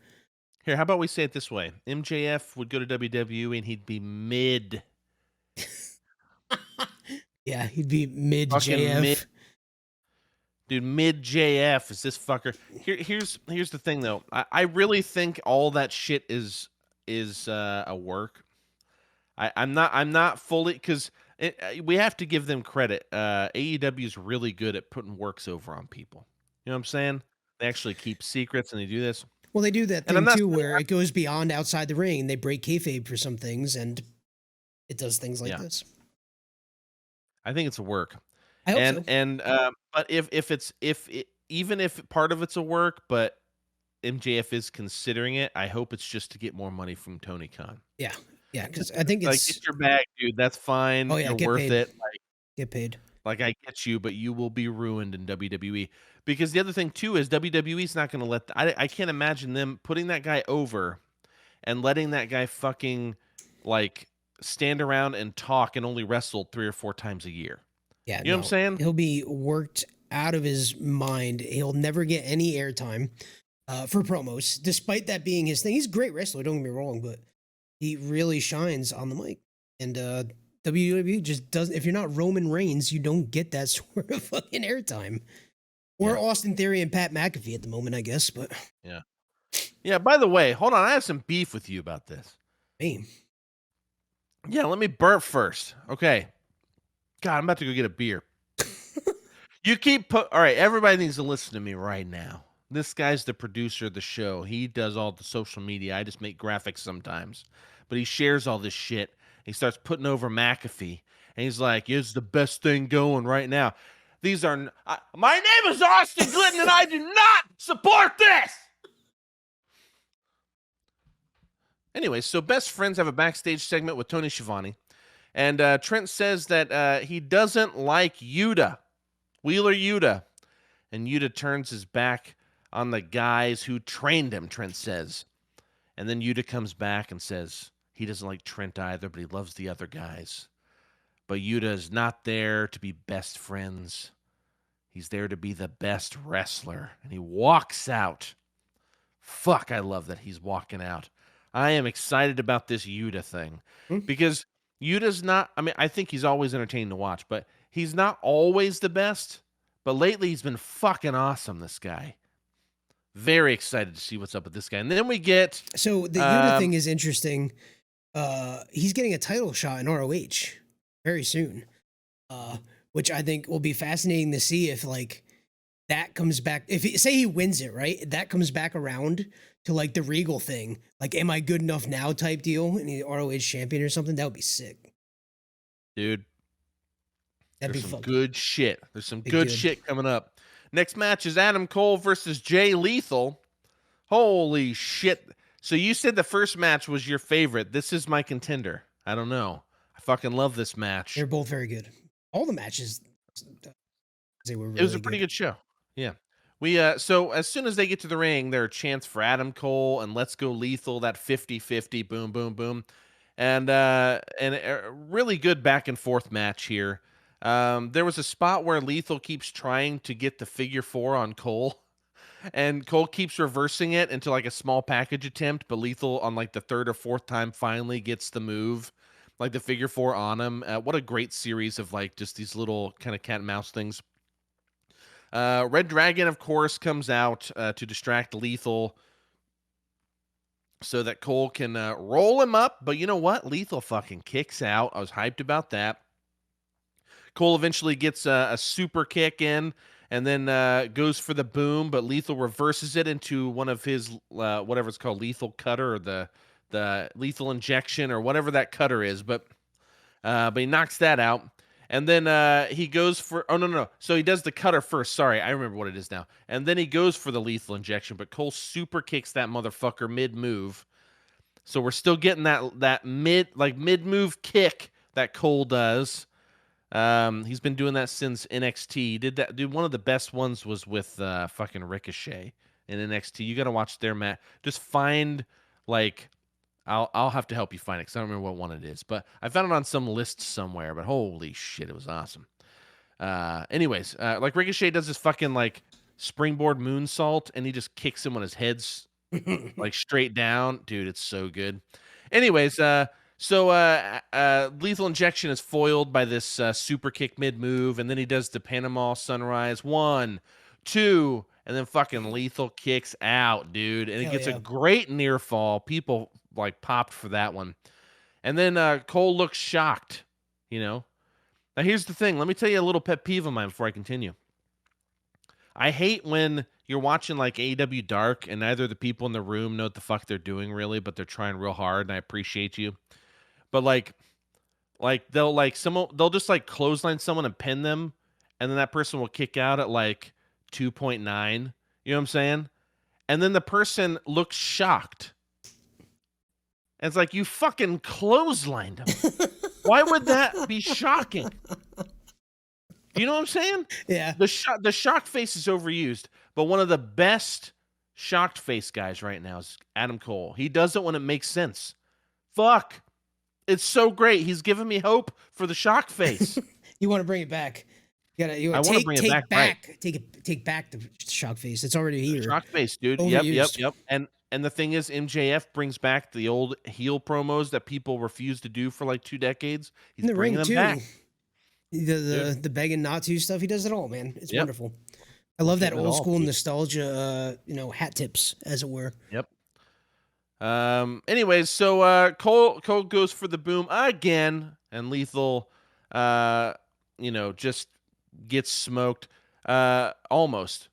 Here, how about we say it this way? MJF would go to WWE and he'd be mid. Yeah, he'd be mid Fucking mid. JF. Dude, mid JF is this fucker. Here's the thing though. I really think all that shit is a work. I'm not fully because we have to give them credit. AEW is really good at putting works over on people. You know what I'm saying? They actually keep secrets and they do this. Well, they do that And I'm thing not too, saying where it goes beyond outside the ring. They break kayfabe for some things, and it does things like yeah, this. I think it's a work. I hope so. But even if part of it's a work, but MJF is considering it, I hope it's just to get more money from Tony Khan. Yeah, yeah, because I think Like, it's. get your bag, dude. That's fine. Oh yeah, You're get worth paid. it. Get paid. Like I get you, but you will be ruined in WWE. Because the other thing too is WWE's not going to let. I can't imagine them putting that guy over and letting that guy fucking like stand around and talk and only wrestle 3 or 4 times a year. Yeah, You know what I'm saying? He'll be worked out of his mind. He'll never get any airtime for promos, despite that being his thing. He's a great wrestler, don't get me wrong, but he really shines on the mic. And WWE just doesn't. If you're not Roman Reigns, you don't get that sort of fucking airtime. Or Austin Theory and Pat McAfee at the moment, I guess. But yeah, yeah. By the way, hold on. I have some beef with you about this. me, Yeah, let me burp first. Okay. God, I'm about to go get a beer. You keep all right. Everybody needs to listen to me right now. This guy's the producer of the show. He does all the social media. I just make graphics sometimes, but he shares all this shit. He starts putting over McAfee, and he's like, "It's the best thing going right now." These are my name is Austin Glidden, and I do not support this. Anyway, so Best Friends have a backstage segment with Tony Schiavone, and Trent says that he doesn't like Yuta. Wheeler Yuta. And Yuta turns his back on the guys who trained him, Trent says. And then Yuta comes back and says he doesn't like Trent either, but he loves the other guys. But Yuta is not there to be best friends. He's there to be the best wrestler. And he walks out. Fuck, I love that he's walking out. I am excited about this Yuta thing. Because Yuta's not, I mean, I think he's always entertaining to watch, but he's not always the best, but lately he's been fucking awesome, this guy. Very excited to see what's up with this guy. And then we get... So the Yuta thing is interesting. He's getting a title shot in ROH very soon, which I think will be fascinating to see if, like, that comes back. If say he wins it, right? That comes back around to, like, the Regal thing. Like, am I good enough now type deal? And the ROH champion or something? That would be sick. Dude. That'd There's be some fun. good shit. There's some good shit coming up. Next match is Adam Cole versus Jay Lethal. Holy shit. So you said the first match was your favorite. This is my contender. I don't know. I fucking love this match. They're both very good. All the matches, they were really It was a pretty good show. Yeah. We so as soon as they get to the ring, there are chants for Adam Cole and Let's Go Lethal, that 50-50, boom, boom, boom. And a really good back and forth match here. There was a spot where Lethal keeps trying to get the figure 4 on Cole, and Cole keeps reversing it into like a small package attempt, but Lethal on like the 3rd or 4th time finally gets the move, like the figure 4 on him. What a great series of like just these little kind of cat and mouse things. Red Dragon, of course, comes out to distract Lethal so that Cole can roll him up. But you know what? Lethal fucking kicks out. I was hyped about that. Cole eventually gets a super kick in and then goes for the boom, but Lethal reverses it into one of his, whatever it's called, lethal cutter or the lethal injection or whatever that cutter is. But he knocks that out. And then he goes for, oh, no. So he does the cutter first. Sorry, I remember what it is now. And then he goes for the lethal injection, but Cole super kicks that motherfucker mid-move. So we're still getting that mid-move kick that Cole does. He's been doing that since NXT. He did that. Dude, one of the best ones was with fucking Ricochet in NXT. You got to watch their match. Just find like I'll have to help you find it because I don't remember what one it is. But I found it on some list somewhere. But holy shit, it was awesome. Anyways, like Ricochet does this fucking like springboard moonsault, and he just kicks him when his head's like straight down. Dude, it's so good. Anyways, Lethal Injection is foiled by this super kick mid move, and then he does the Panama Sunrise 1, 2, and then fucking Lethal kicks out, dude, and it gets a great near fall. People like popped for that one, and then Cole looks shocked. You know. Now here's the thing. Let me tell you a little pet peeve of mine before I continue. I hate when you're watching like AEW Dark and neither of the people in the room know what the fuck they're doing really, but they're trying real hard, and I appreciate you. But like they'll just like clothesline someone and pin them, and then that person will kick out at like 2.9. You know what I'm saying? And then the person looks shocked. And it's like, you fucking clotheslined him. Why would that be shocking? You know what I'm saying? Yeah. The shocked face is overused, but one of the best shocked face guys right now is Adam Cole. He does it when it makes sense. Fuck. It's so great. He's giving me hope for the shock face. You want to bring it back. I want to bring it back. Right. Take back the shock face. It's already here. Shock face, dude. Yep. And the thing is, MJF brings back the old heel promos that people refused to do for like 2 decades. He's bringing them back. The begging not to stuff. He does it all, man. It's wonderful. I love that old school nostalgia, hat tips, as it were. Yep. Anyways, so Cole goes for the boom again, and Lethal, just gets smoked, almost.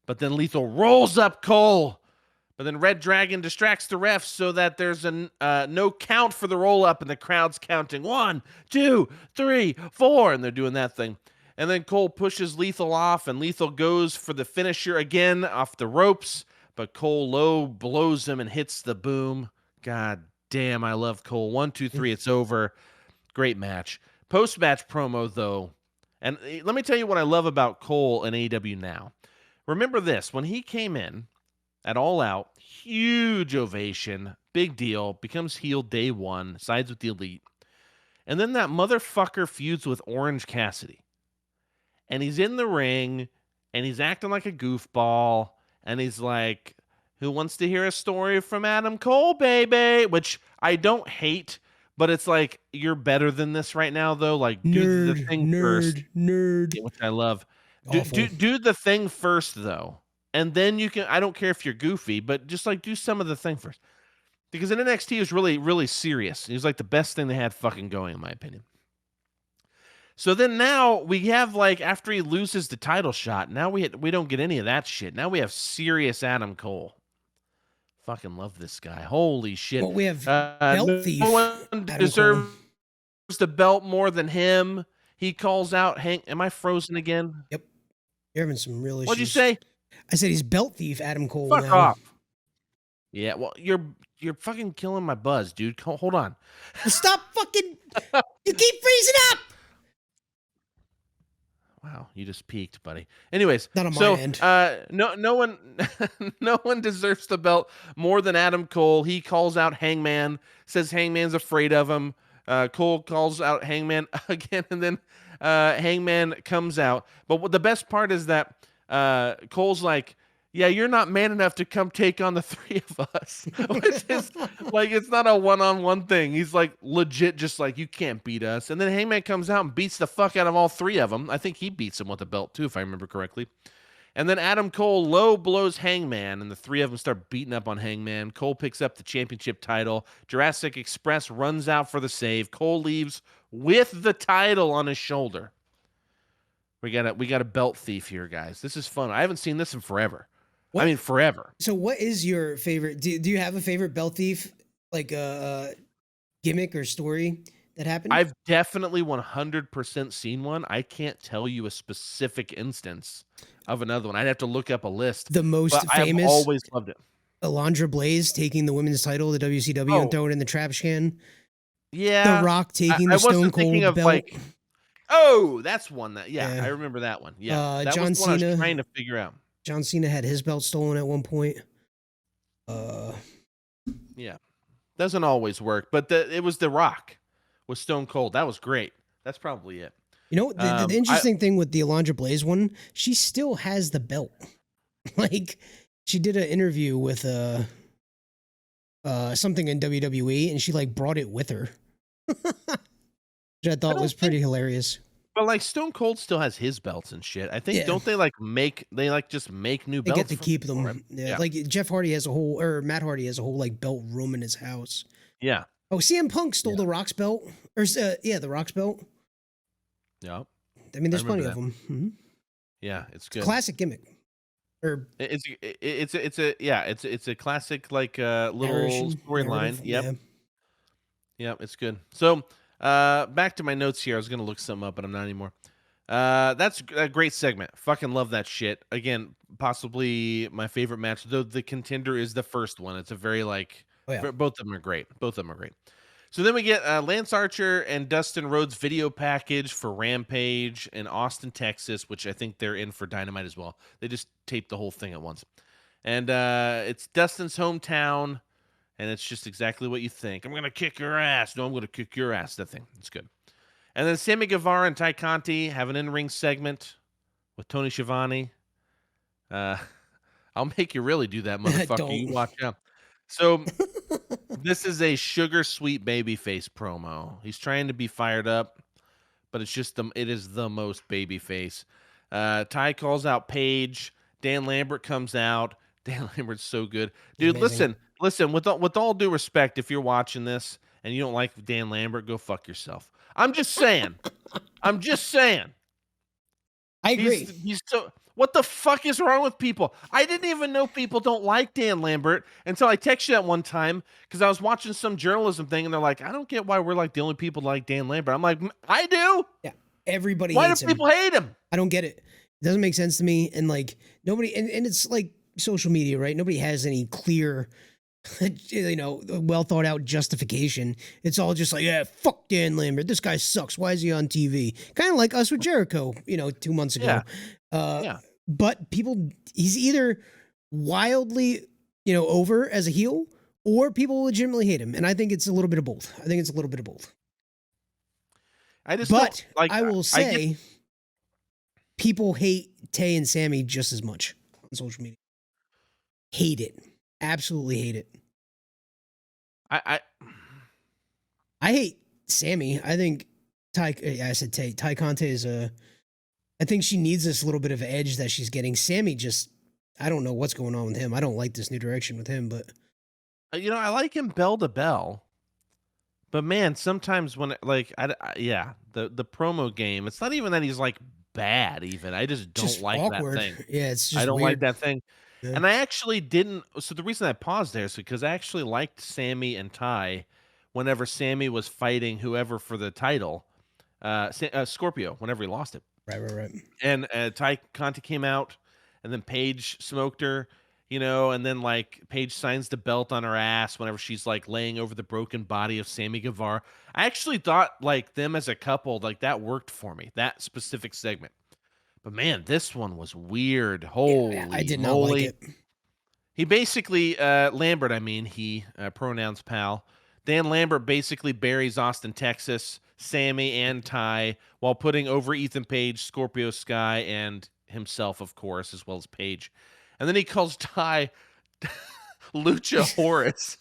But then Lethal rolls up Cole. But then Red Dragon distracts the refs so that there's a no count for the roll up, and the crowd's counting 1, 2, 3, 4, and they're doing that thing. And then Cole pushes Lethal off, and Lethal goes for the finisher again off the ropes. But Cole low blows him and hits the boom. God damn, I love Cole. 1, 2, 3, it's over. Great match. Post-match promo, though. And let me tell you what I love about Cole and AEW now. Remember this. When he came in at All Out, huge ovation, big deal, becomes heel day 1, sides with the Elite. And then that motherfucker feuds with Orange Cassidy. And he's in the ring, and he's acting like a goofball. And he's like, who wants to hear a story from Adam Cole, baby? Which I don't hate, but it's like, you're better than this right now, though. Like, do the thing first. Nerd. Which I love. Do the thing first, though. And then you can, I don't care if you're goofy, but just like do some of the thing first. Because in NXT, he was really, really serious. He was like the best thing they had fucking going, in my opinion. So then now we have like, after he loses the title shot, now we don't get any of that shit. Now we have serious Adam Cole. Fucking love this guy. Holy shit. Well, we have belt thief. No one deserves the belt more than him. He calls out Hank. Am I frozen again? Yep. You're having some real issues. What'd you say? I said he's belt thief Adam Cole. Fuck off. Yeah, well, you're fucking killing my buzz, dude. Hold on. Stop fucking. You keep freezing up. Wow, you just peaked, buddy. Anyways, not on my end. No one, no one deserves the belt more than Adam Cole. He calls out Hangman, says Hangman's afraid of him. Cole calls out Hangman again, and then Hangman comes out. But what the best part is that Cole's like, yeah, you're not man enough to come take on the 3 of us. Which is like, it's not a one-on-one thing. He's like legit just like, you can't beat us. And then Hangman comes out and beats the fuck out of all 3 of them. I think he beats him with a belt too, if I remember correctly. And then Adam Cole low blows Hangman, and the 3 of them start beating up on Hangman. Cole picks up the championship title. Jurassic Express runs out for the save. Cole leaves with the title on his shoulder. We got a belt thief here, guys. This is fun. I haven't seen this in forever. What? I mean, forever. So what is your favorite? Do you have a favorite belt thief, like gimmick or story that happened? I've definitely 100% seen one. I can't tell you a specific instance of another one. I'd have to look up a list. The most famous. I've always loved it. Alundra Blaze taking the women's title, the WCW, and throwing it in the trash can. Yeah. The Rock taking the Stone Cold belt. That's one that. Yeah, I remember that one. Yeah, that John was one Cena, I was trying to figure out. John Cena had his belt stolen at one point. Yeah. Doesn't always work, but it was The Rock with Stone Cold. That was great. That's probably it. You know, the I interesting thing with the Alundra Blaze one, she still has the belt. Like, she did an interview with something in WWE, and she like brought it with her, which I thought was don't think, pretty hilarious. but like Stone Cold still has his belts and shit. I think Yeah. don't they just make new They belts? get to keep for him? them. Yeah, like Jeff Hardy has a whole, or Matt Hardy has a whole like belt room in his house. Yeah. Oh, CM Punk stole the Rock's belt, or the Rock's belt. Yeah. I mean, there's remember plenty of them. Mm-hmm. Yeah, it's good. Classic gimmick. Or it's a classic like little narration, storyline. narrative, Yep. yeah. Yep, it's good. So, back to my notes here. I was gonna look something up, but I'm not anymore. That's a great segment. Fucking love that shit. Again, possibly my favorite match, though the contender is the first one. It's a very like Oh, yeah. both of them are great. Both of them are great. So then we get Lance Archer and Dustin Rhodes video package for Rampage in Austin, Texas, which I think they're in for Dynamite as well. They just taped the whole thing at once. And it's Dustin's hometown, and it's just exactly what you think. I'm going to kick your ass. No, I'm going to kick your ass. That thing. It's good. And then Sammy Guevara and Ty Conti have an in-ring segment with Tony Schiavone. I'll make you really do that, motherfucker. You watch out. So this is a sugar sweet baby face promo. He's trying to be fired up, but it is the most baby face. Ty calls out Paige. Dan Lambert comes out. Dan Lambert's so good. Dude, listen, with all due respect, if you're watching this and you don't like Dan Lambert, go fuck yourself. I'm just saying. I agree. He's so. What the fuck is wrong with people? I didn't even know people don't like Dan Lambert until I texted you that one time because I was watching some journalism thing and they're like, I don't get why we're like the only people like Dan Lambert. I'm like, I do. Yeah, everybody. Why hates do him. people hate him? I don't get it. It doesn't make sense to me. And like nobody, and it's like social media, right? Nobody has any clear, well thought out justification. It's all just like, yeah, fuck Dan Lambert. This guy sucks. Why is he on TV? Kind of like us with Jericho, 2 months ago. Yeah. But he's either wildly, over as a heel, or people legitimately hate him. And I think it's a little bit of both. I will say, people hate Tay and Sammy just as much on social media. Hate it. Absolutely hate it. I hate Sammy. I think I said Tay. Ty Conte is I think she needs this little bit of edge that she's getting. Sammy I don't know what's going on with him. I don't like this new direction with him, but I like him bell to bell. But man, sometimes when the promo game, it's not even that he's like bad even. I just don't like awkward. that thing. Yeah, it's just I don't weird. like that thing. Yeah. And I actually didn't. So the reason I paused there is because I actually liked Sammy and Ty whenever Sammy was fighting whoever for the title, Scorpio, whenever he lost it. Right. And Ty Conti came out, and then Paige smoked her, and then like Paige signs the belt on her ass whenever she's like laying over the broken body of Sammy Guevara. I actually thought like them as a couple, like that worked for me, that specific segment. But man, this one was weird. Holy moly. I did not like it. He basically, Lambert, pronouns pal. Dan Lambert basically buries Austin, Texas, Sammy and Ty while putting over Ethan Page, Scorpio Sky, and himself, of course, as well as Page. And then he calls Ty Lucha Horace,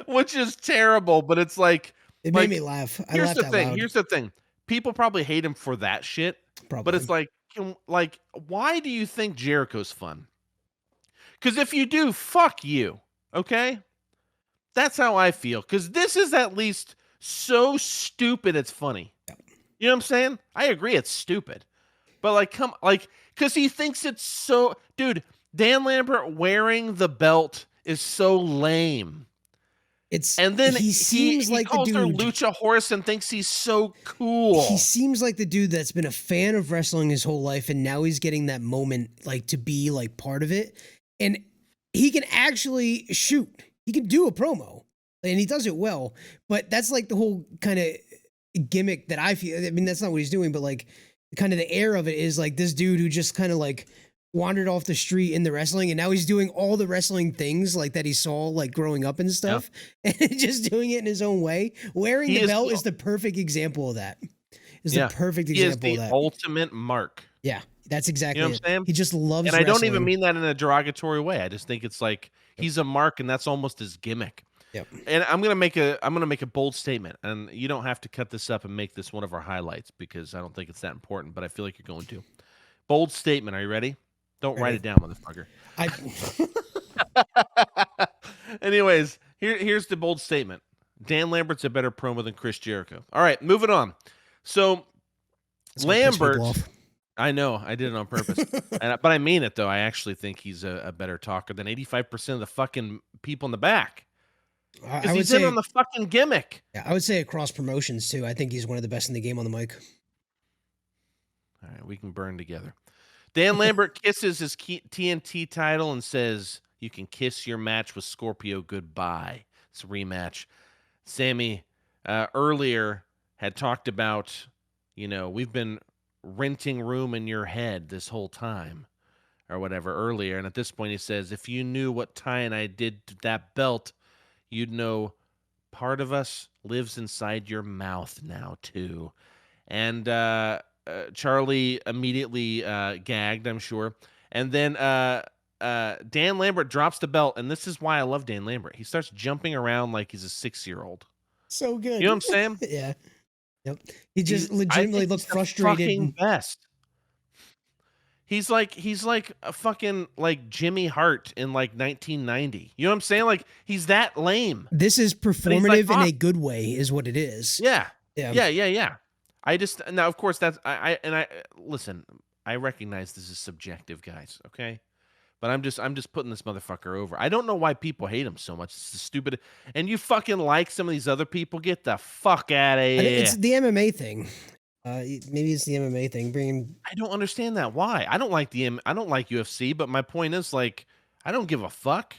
which is terrible, but it's like... It made me laugh. Here's the thing. People probably hate him for that shit, but it's like, why do you think Jericho's fun? Because if you do, fuck you, okay? That's how I feel, because this is at least so stupid it's funny. You know what I'm saying? I agree it's stupid. But because he thinks it's so... Dude, Dan Lambert wearing the belt is so lame. And then he seems like calls her Lucha Horace and thinks he's so cool. He seems like the dude that's been a fan of wrestling his whole life, and now he's getting that moment to be part of it. And he can actually shoot. He can do a promo, and he does it well. But that's the whole kind of gimmick that I feel. I mean, that's not what he's doing, but kind of the air of it is this dude who just kind of wandered off the street in the wrestling, and now he's doing all the wrestling things like that he saw like growing up and stuff, and just doing it in his own way. Wearing the belt is the perfect example of that. The perfect example of that. Ultimate mark. Yeah, that's exactly what I'm saying. He just loves and I wrestling. don't even mean that in a derogatory way. I just think it's like he's a mark, and that's almost his gimmick. Yep. And I'm gonna make a bold statement, and you don't have to cut this up and make this one of our highlights because I don't think it's that important, but I feel like you're going to. Bold statement. Are you ready? Don't write it down, motherfucker. Anyways, here's the bold statement. Dan Lambert's a better promo than Chris Jericho. All right, moving on. So Lambert, I know I did it on purpose, but I mean it though. I actually think he's a better talker than 85% of the fucking people in the back. Because he's in on the fucking gimmick. Yeah, I would say across promotions too. I think he's one of the best in the game on the mic. All right, we can burn together. Dan Lambert kisses his TNT title and says, "You can kiss your match with Scorpio goodbye." It's a rematch. Sammy earlier had talked about, we've been renting room in your head this whole time or whatever earlier. And at this point he says, "If you knew what Ty and I did to that belt, you'd know part of us lives inside your mouth now too." And Charlie immediately gagged, I'm sure. And then Dan Lambert drops the belt, and this is why I love Dan Lambert. He starts jumping around like he's a 6-year-old. So good. You know what I'm saying? Yeah. Yep. He just legitimately looked frustrated. Fucking best. He's like a fucking like Jimmy Hart in like 1990. You know what I'm saying? Like he's that lame. This is performative in a good way, is what it is. Yeah. Now of course that's I listen. I recognize this is subjective, guys. Okay. But I'm just putting this motherfucker over. I don't know why people hate him so much. It's stupid. And you fucking like some of these other people. Get the fuck out of here. It's the MMA thing. Maybe it's the MMA thing. I don't understand that. Why? I don't like UFC. But my point is, like, I don't give a fuck.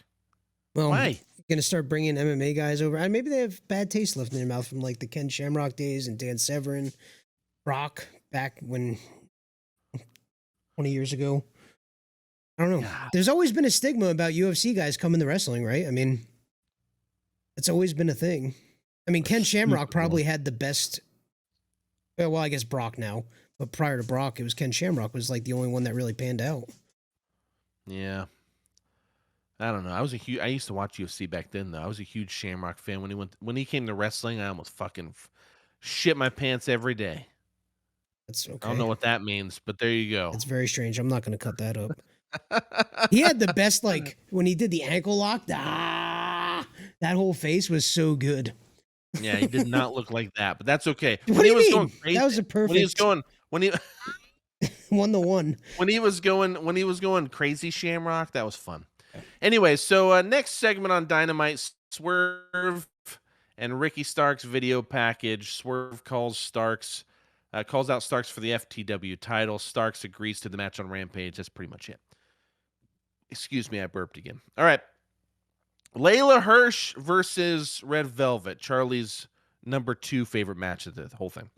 Well, why? You're gonna start bringing MMA guys over, and maybe they have bad taste left in their mouth from like the Ken Shamrock days and Dan Severn, Brock back when 20 years ago. I don't know. God. There's always been a stigma about UFC guys coming to wrestling, right? I mean, it's always been a thing. I mean, Ken Shamrock probably had the best. Well, I guess Brock now, but prior to Brock, it was Ken Shamrock was like the only one that really panned out. Yeah. I don't know. I used to watch UFC back then though. I was a huge Shamrock fan when he came to wrestling. I almost fucking shit my pants every day. That's okay. I don't know what that means, but there you go. It's very strange. I'm not going to cut that up. He had the best, like when he did the ankle lock. That whole face was so good. Yeah, he did not look like that, but that's okay. What do you mean? Going crazy, that was a perfect. When he was going 1-1. When he was going crazy Shamrock, that was fun. Anyway, so next segment on Dynamite, Swerve and Ricky Starks video package. Swerve calls out Starks for the FTW title. Starks agrees to the match on Rampage. That's pretty much it. Excuse me, I burped again. All right. Layla Hirsch versus Red Velvet. Charlie's number 2 favorite match of the whole thing.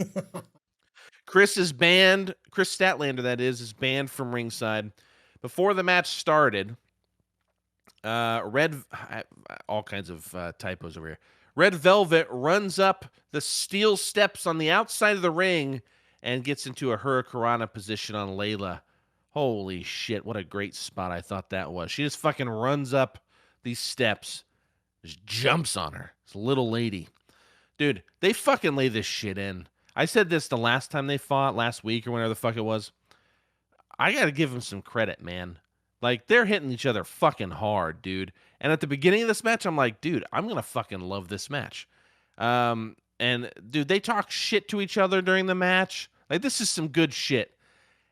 Chris Statlander, that is banned from ringside. Before the match started, all kinds of typos over here. Red Velvet runs up the steel steps on the outside of the ring and gets into a Hurricanrana position on Layla. Holy shit, what a great spot I thought that was. She just fucking runs up these steps, just jumps on her. It's a little lady. Dude, they fucking lay this shit in. I said this the last time they fought, last week or whenever the fuck it was. I gotta give them some credit, man. Like, they're hitting each other fucking hard, dude. And at the beginning of this match, I'm like, dude, I'm gonna fucking love this match. And, dude, they talk shit to each other during the match. Like, this is some good shit.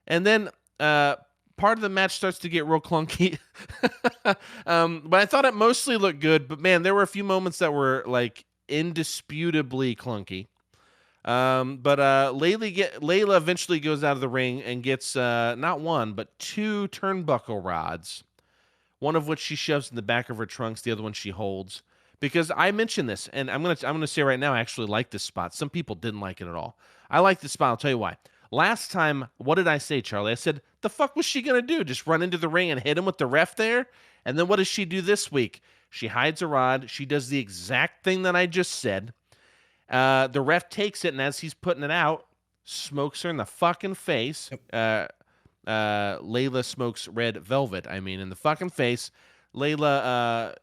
And then part of the match starts to get real clunky. But I thought it mostly looked good. But, man, there were a few moments that were, like, indisputably clunky. But Layla eventually goes out of the ring and gets not one, but 2 turnbuckle rods. One of which she shoves in the back of her trunks. The other one she holds. Because I mentioned this, and I'm gonna say right now, I actually like this spot. Some people didn't like it at all. I like this spot. I'll tell you why. Last time, what did I say, Charlie? I said, the fuck was she going to do? Just run into the ring and hit him with the ref there? And then what does she do this week? She hides a rod. She does the exact thing that I just said. The ref takes it, and as he's putting it out, smokes her in the fucking face. Layla smokes red velvet, in the fucking face. Layla,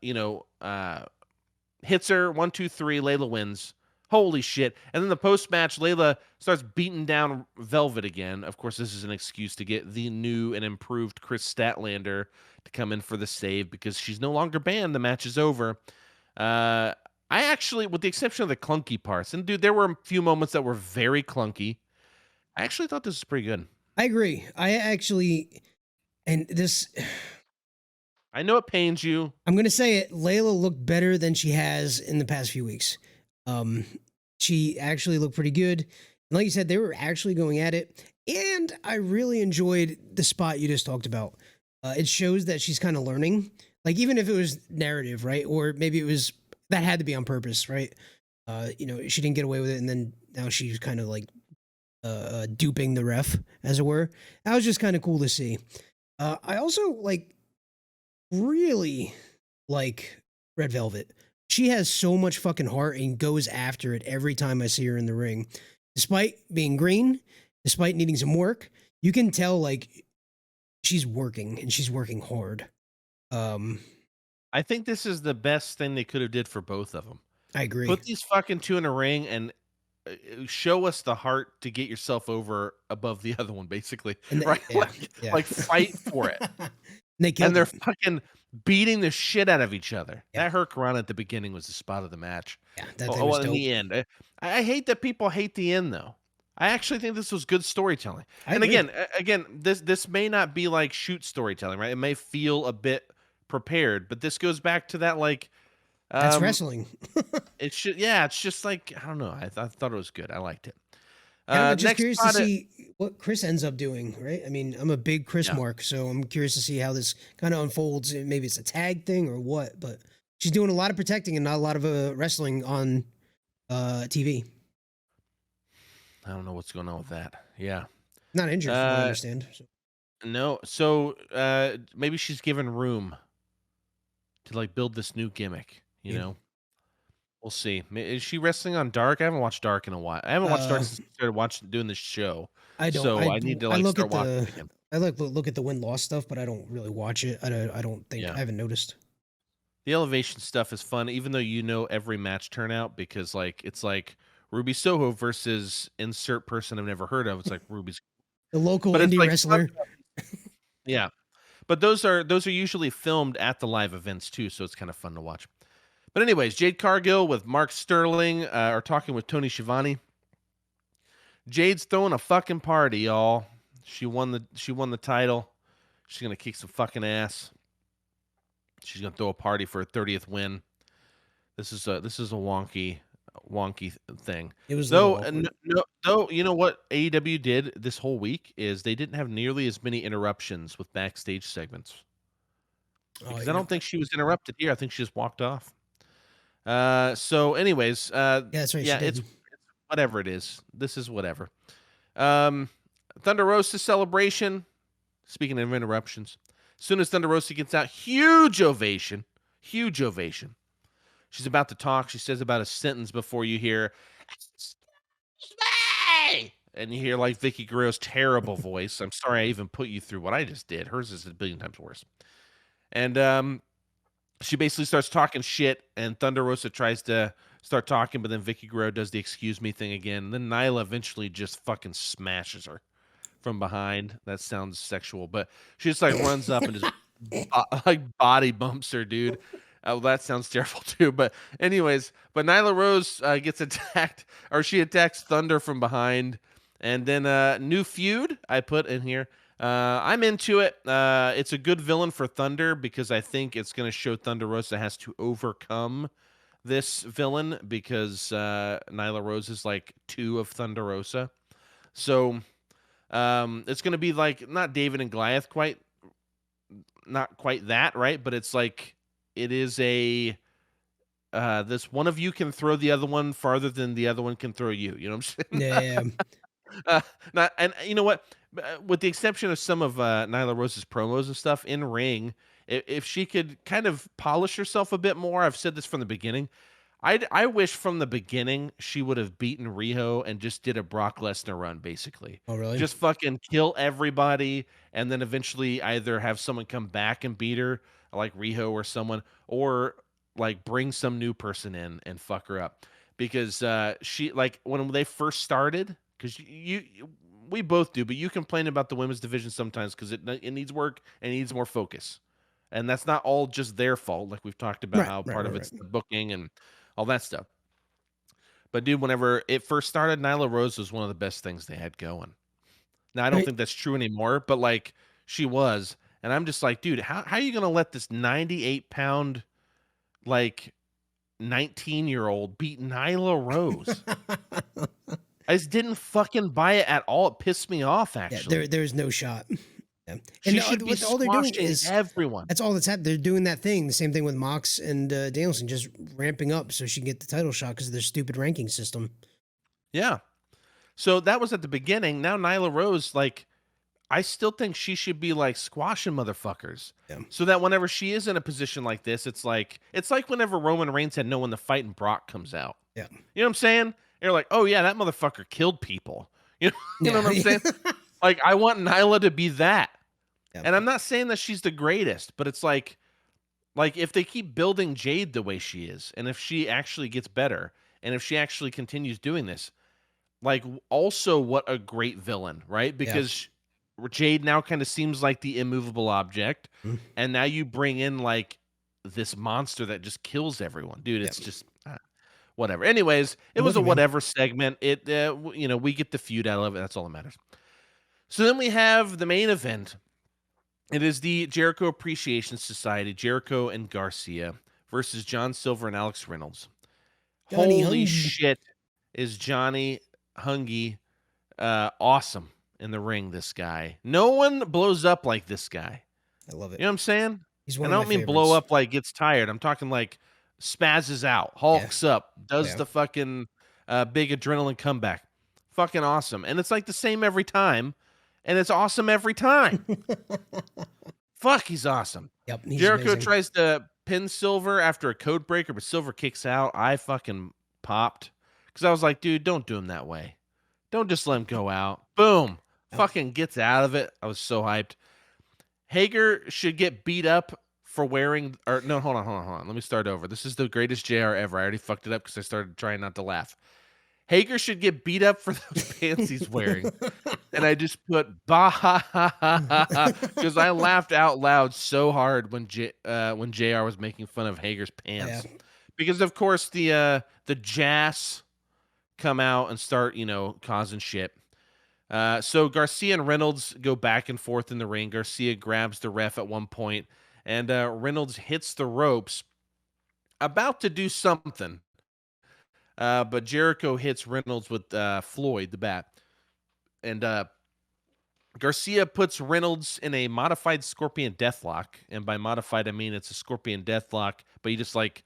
hits her, 1, 2, 3, Layla wins. Holy shit. And then the post-match, Layla starts beating down Velvet again. Of course, this is an excuse to get the new and improved Chris Statlander to come in for the save because she's no longer banned. The match is over. I actually, with the exception of the clunky parts, and dude, there were a few moments that were very clunky. I actually thought this was pretty good. I agree. And this, I know it pains you. I'm going to say it. Layla looked better than she has in the past few weeks. She actually looked pretty good. And like you said, they were actually going at it. And I really enjoyed the spot you just talked about. It shows that she's kind of learning. Like, even if it was narrative, right? Or maybe it was, that had to be on purpose, right? She didn't get away with it. And then now she's kind of like duping the ref, as it were. That was just kind of cool to see. I also really like Red Velvet. She has so much fucking heart and goes after it every time I see her in the ring. Despite being green, despite needing some work, you can tell she's working and she's working hard. I think this is the best thing they could have did for both of them. I agree. Put these fucking two in a ring and show us the heart to get yourself over above the other one, basically. Right? Yeah. Like fight for it. And they're fucking beating the shit out of each other. Yeah. That Hurricane at the beginning was the spot of the match. Yeah, that thing was dope. In the end. I hate that people hate the end, though. I actually think this was good storytelling. And agree. again, this may not be like shoot storytelling, right? It may feel a bit prepared, but this goes back to that that's wrestling. It's just like, I don't know. I thought it was good. I liked it. I'm just curious to see what Chris ends up doing, right? I mean, I'm a big Chris mark, so I'm curious to see how this kind of unfolds. Maybe it's a tag thing or what, but she's doing a lot of protecting and not a lot of wrestling on TV. I don't know what's going on with that. Yeah. Not injured, from what I understand. So. No. So maybe she's given room to build this new gimmick, you know? We'll see. Is she wrestling on Dark? I haven't watched Dark in a while. I haven't watched Dark since I started doing this show. I don't. So I need to start watching it again. I look at the win-loss stuff, but I don't really watch it. I don't think I haven't noticed. The elevation stuff is fun, even though every match turnout because it's like Ruby Soho versus insert person I've never heard of. It's like Ruby's the local indie wrestler. Yeah, but those are usually filmed at the live events too, so it's kind of fun to watch. But anyways, Jade Cargill with Mark Sterling are talking with Tony Schiavone. Jade's throwing a fucking party, y'all. She won the title. She's gonna kick some fucking ass. She's gonna throw a party for her 30th win. This is a wonky thing. It was though you know what AEW did this whole week is they didn't have nearly as many interruptions with backstage segments. Because I don't think she was interrupted here. I think she just walked off. So anyways, that's right. Yeah, it's whatever it is. This is whatever. Thunder Rosa celebration. Speaking of interruptions, as soon as Thunder Rosa gets out, huge ovation. She's about to talk. She says about a sentence before you hear, "Excuse me!" And you hear Vicky Guerrero's terrible voice. I'm sorry I even put you through what I just did. Hers is a billion times worse. And she basically starts talking shit, and Thunder Rosa tries to start talking, but then Vicky Guerrero does the excuse me thing again. And then Nyla eventually just fucking smashes her from behind. That sounds sexual, but she just runs up and just body bumps her, dude. Well, that sounds terrible too. But anyways, Nyla Rose gets attacked, or she attacks Thunder from behind, and then new feud I put in here. I'm into it. It's a good villain for Thunder because I think it's going to show Thunder Rosa has to overcome this villain because Nyla Rose is 2 of Thunder Rosa. So it's going to be not David and Goliath not quite that, right? But it's it is a this one of you can throw the other one farther than the other one can throw you. You know what I'm saying? Yeah. Uh, not and you know what? With the exception of some of Nyla Rose's promos and stuff in ring, if she could kind of polish herself a bit more, I've said this from the beginning. I wish from the beginning she would have beaten Riho and just did a Brock Lesnar run, basically. Oh, really? Just fucking kill everybody, and then eventually either have someone come back and beat her, like Riho or someone, or like bring some new person in and fuck her up. Because she like when they first started, because we both do, but you complain about the women's division sometimes because it needs work and it needs more focus. And that's not all just their fault. Like we've talked about Right, how right, part right, of right. it's the booking and all that stuff. But dude, whenever it first started, Nyla Rose was one of the best things they had going. Now I don't Right. think that's true anymore, but like she was. And I'm just like, dude, how are you gonna let this 98-pound like 19-year-old beat Nyla Rose? I just didn't fucking buy it at all. It pissed me off, Yeah, actually. there's no shot. Yeah. And She should be what all they're doing squashing is everyone. that's all that's happening. They're doing that thing, the same thing with Mox and Danielson, just ramping up so she can get the title shot because of their stupid ranking system. Yeah. So that was at the beginning. Now Nyla Rose, like, I still think she should be like squashing motherfuckers. Yeah. So that whenever she is in a position like this, it's like whenever Roman Reigns had no one to fight and Brock comes out. Yeah. You know what I'm saying? And you're like, oh yeah, that motherfucker killed people. You know, you know Yeah. what I'm saying? Like, I want Nyla to be that. Yeah. And I'm not saying that she's the greatest, but it's like if they keep building Jade the way she is, and if she actually gets better, and if she actually continues doing this, like also what a great villain, right? Yeah. Because Jade now kind of seems like the immovable object, Mhm. and now you bring in like this monster that just kills everyone, dude. It's Yeah. just whatever. Anyways, it I'm was with a you, man. whatever segment. It we get the feud out of it. That's all that matters. So then we have the main event. It is the Jericho Appreciation Society, Jericho and Garcia versus John Silver and Alex Reynolds. Johnny Holy Hungy. shit, is Johnny Hungy awesome in the ring, this guy. No one blows up like this guy. I love You it. know what I'm saying? He's And one I of my don't mean blow favorites. up like gets tired. I'm talking like spazzes out, Yeah. hulks up, does Yeah. the fucking big adrenaline comeback. Fucking awesome. And it's like the same every time. And it's awesome every time. Fuck, he's awesome. Yep. He's Jericho amazing. tries to pin Silver after a code breaker, but Silver kicks out. I fucking popped because I was like, dude, don't do him that way. Don't just let him go out. Boom. Yep. Fucking gets out of it. I was so hyped. Hager should get beat up for wearing, or no, hold on. Let me start over. This is the greatest JR ever. I already fucked it up because I started trying not to laugh. Hager should get beat up for those pants he's wearing. And I just put bah ha ha ha ha because I laughed out loud so hard when JR was making fun of Hager's pants. Yeah. Because of course the Jazz come out and start, causing shit. So Garcia and Reynolds go back and forth in the ring. Garcia grabs the ref at one point, and Reynolds hits the ropes, about to do something. But Jericho hits Reynolds with Floyd, the bat. And Garcia puts Reynolds in a modified Scorpion Deathlock. And by modified, I mean it's a Scorpion Deathlock, but he just like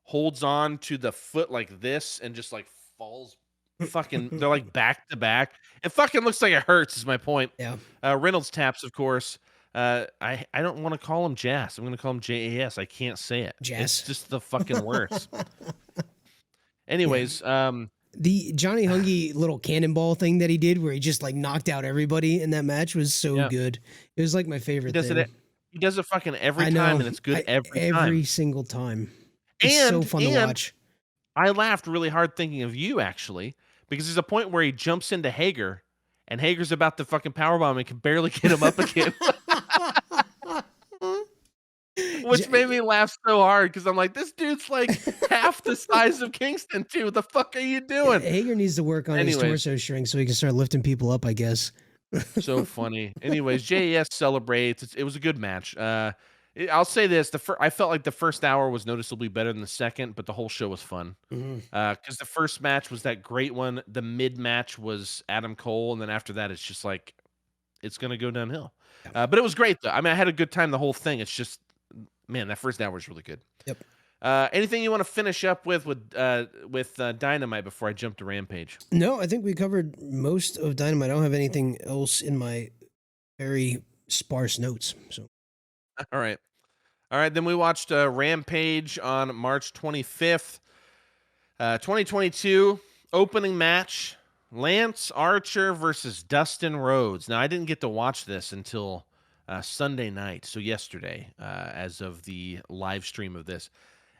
holds on to the foot like this and just like falls. Fucking, they're like back to back. It fucking looks like it hurts, is my point. Yeah. Reynolds taps, of course. I don't want to call him Jazz. I'm going to call him JAS. I can't say it. Jazz. It's just the fucking worst. Anyways, The Johnny Hungy little cannonball thing that he did where he just like knocked out everybody in that match was so Yeah. good. It was like my favorite he does thing. it. He does it fucking every I know. time, and it's good every time. Single time. It's so fun to watch. I laughed really hard thinking of you, actually, because there's a point where he jumps into Hager, and Hager's about to fucking powerbomb and can barely get him up again. Which made me laugh so hard because I'm like, this dude's like half the size of Kingston, too. What the fuck are you doing? Hager needs to work on his torso strength so he can start lifting people up, I guess. So funny. Anyways, JES celebrates. It was a good match. I'll say this: I felt like the first hour was noticeably better than the second, but the whole show was fun. Because the first match was that great one. The mid match was Adam Cole, and then after that, it's just like it's gonna go downhill. But it was great though. I mean, I had a good time the whole thing. It's just, man, that first hour was really good. Yep. Anything you want to finish up with Dynamite before I jump to Rampage? No, I think we covered most of Dynamite. I don't have anything else in my very sparse notes. So All right. All right, then we watched Rampage on March 25th, 2022. Opening match, Lance Archer versus Dustin Rhodes. Now, I didn't get to watch this until Sunday night, so yesterday, as of the live stream of this.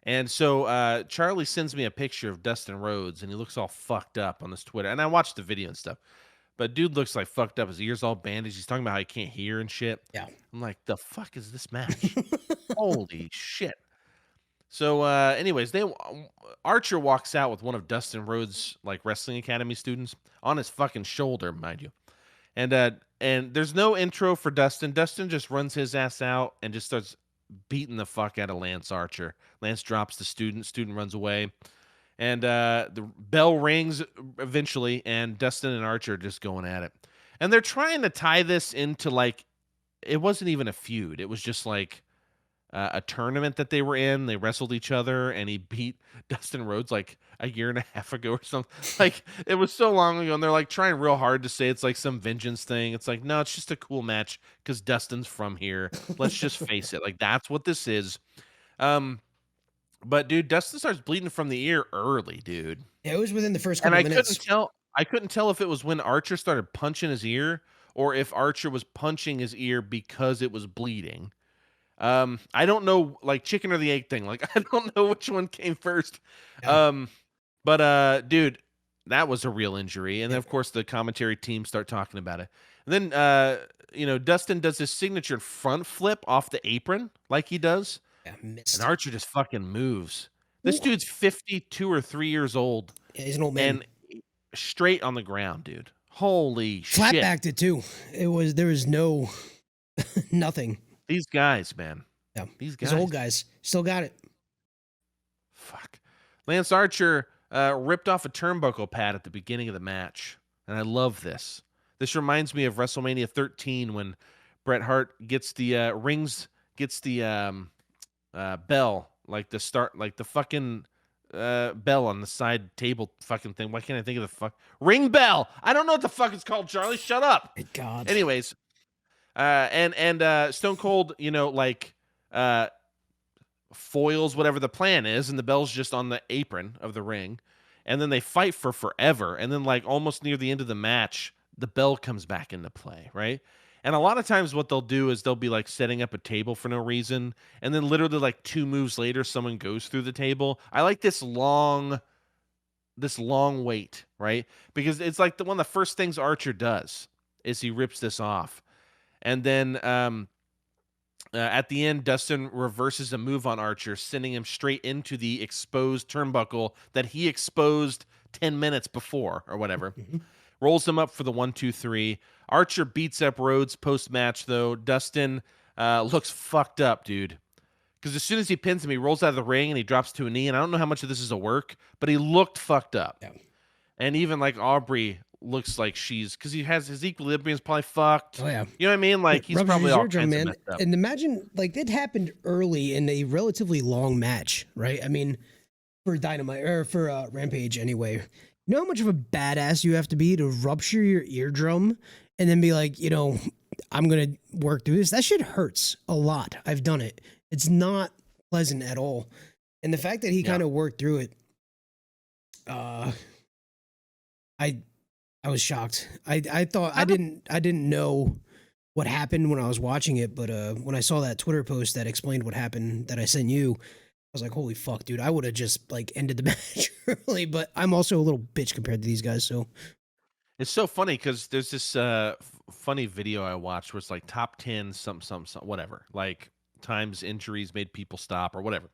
And so Charlie sends me a picture of Dustin Rhodes, and he looks all fucked up on this Twitter. And I watched the video and stuff. But dude looks like fucked up. His ears all bandaged. He's talking about how he can't hear and shit. yeah. I'm like, the fuck is this match? Holy shit. So anyways, Archer walks out with one of Dustin Rhodes' like wrestling academy students on his fucking shoulder, mind you. And there's no intro for Dustin. Dustin just runs his ass out and just starts beating the fuck out of Lance Archer. Lance drops the student runs away. And the bell rings eventually, and Dustin and Archer are just going at it. And they're trying to tie this into like, it wasn't even a feud. It was just like a tournament that they were in. They wrestled each other, and he beat Dustin Rhodes like a year and a half ago or something. Like, it was so long ago, and they're like trying real hard to say it's like some vengeance thing. It's like, no, it's just a cool match because Dustin's from here. Let's just face it. Like, that's what this is. But dude, Dustin starts bleeding from the ear early, dude. Yeah, it was within the first And couple I of minutes. couldn't tell if it was when Archer started punching his ear or if Archer was punching his ear because it was bleeding. I don't know, like chicken or the egg thing. Like I don't know which one came first. Yeah. But dude, that was a real injury. And then Yeah. of course the commentary team start talking about it. And then Dustin does his signature front flip off the apron like he does. Yeah, And missed. Archer just fucking moves. This Ooh. dude's 52 or 3 years old Yeah, he's an old man. and straight on the ground, dude. Holy Flat shit. backed it too. There was no nothing. These guys, man. Yeah. These guys. These old guys still got it. Fuck. Lance Archer ripped off a turnbuckle pad at the beginning of the match. And I love this. This reminds me of WrestleMania 13 when Brett Hart gets the bell, like the fucking bell on the side table fucking thing. Why can't I think of the fuck ring bell? I don't know what the fuck it's called, Charlie. Shut up. My God. Anyways, and Stone Cold, foils whatever the plan is, and the bell's just on the apron of the ring, and then they fight for forever, and then like almost near the end of the match, the bell comes back into play, right? And a lot of times what they'll do is they'll be like setting up a table for no reason, and then literally like 2 moves later, someone goes through the table. I like this long wait, right? Because it's like one of the first things Archer does is he rips this off. And then at the end, Dustin reverses a move on Archer, sending him straight into the exposed turnbuckle that he exposed 10 minutes before or whatever. Rolls him up for the 1, 2, 3. Archer beats up Rhodes post-match, though. Dustin looks fucked up, dude. Because as soon as he pins him, he rolls out of the ring and he drops to a knee. And I don't know how much of this is a work, but he looked fucked up. Yeah. And even like Aubrey looks like because he has his equilibrium's probably fucked. Oh yeah. You know what I mean? Like he's probably all kinds of messed up. And imagine like it happened early in a relatively long match, right? I mean, for Dynamite or for Rampage anyway. You know how much of a badass you have to be to rupture your eardrum and then be like, I'm gonna work through this. That shit hurts a lot. I've done it. It's not pleasant at all. And the fact that he kind of worked through it, I was shocked. I thought I didn't know what happened when I was watching it, but when I saw that Twitter post that explained what happened that I sent you, I was like, holy fuck, dude. I would have just like ended the match early, but I'm also a little bitch compared to these guys, so it's so funny because there's this funny video I watched where it's like top 10 some whatever, like times injuries made people stop or whatever.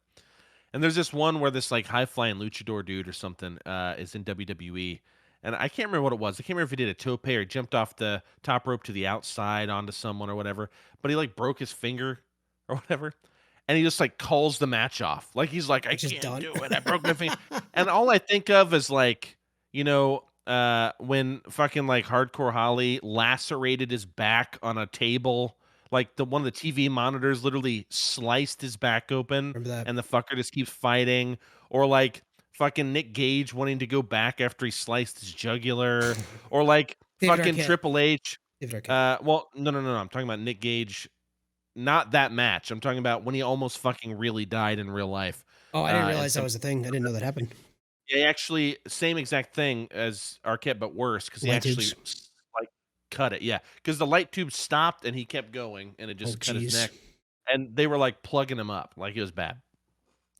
And there's this one where this like high flying luchador dude or something is in WWE. And I can't remember what it was. I can't remember if he did a tope or jumped off the top rope to the outside onto someone or whatever. But he like broke his finger or whatever. And he just like calls the match off. Like he's like, I can't do it. I broke my finger. And all I think of is like, when fucking like Hardcore Holly lacerated his back on a table. like one of the TV monitors literally sliced his back open, Remember that? and the fucker just keeps fighting, or like fucking Nick Gage wanting to go back after he sliced his jugular, or like David fucking Arquette. Triple H. David Arquette. Well, no. I'm talking about Nick Gage, not that match. I'm talking about when he almost fucking really died in real life. Oh, I didn't And realize that was a thing. I didn't know that happened. yeah, actually, same exact thing as Arquette, but worse because he Light actually tubes. like cut it. Yeah, because the light tube stopped and he kept going, and it Oh, just cut his jeez. neck. And they were like plugging him up, like it was bad.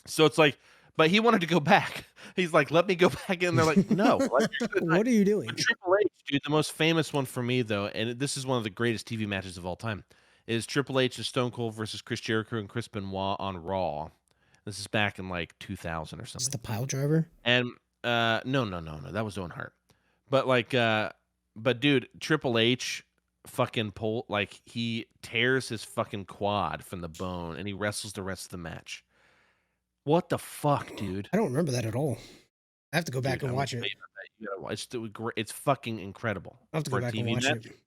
So it's like, but he wanted to go back. He's like, "Let me go back in." They're like, "No, like you're gonna die." What are you doing? But Triple H, dude, the most famous one for me though, and this is one of the greatest TV matches of all time, is Triple H and Stone Cold versus Chris Jericho and Chris Benoit on Raw. This is back in like 2000 or It's something. the pile driver. And no, that was Owen Hart. But like but dude, Triple H fucking like he tears his fucking quad from the bone and he wrestles the rest of the match. What the fuck, dude? I don't remember that at all. I have to go back Dude, and I'm watch gonna it. tell you about that. You gotta watch. It's fucking incredible I'll have to for go a back and TV watch match. it.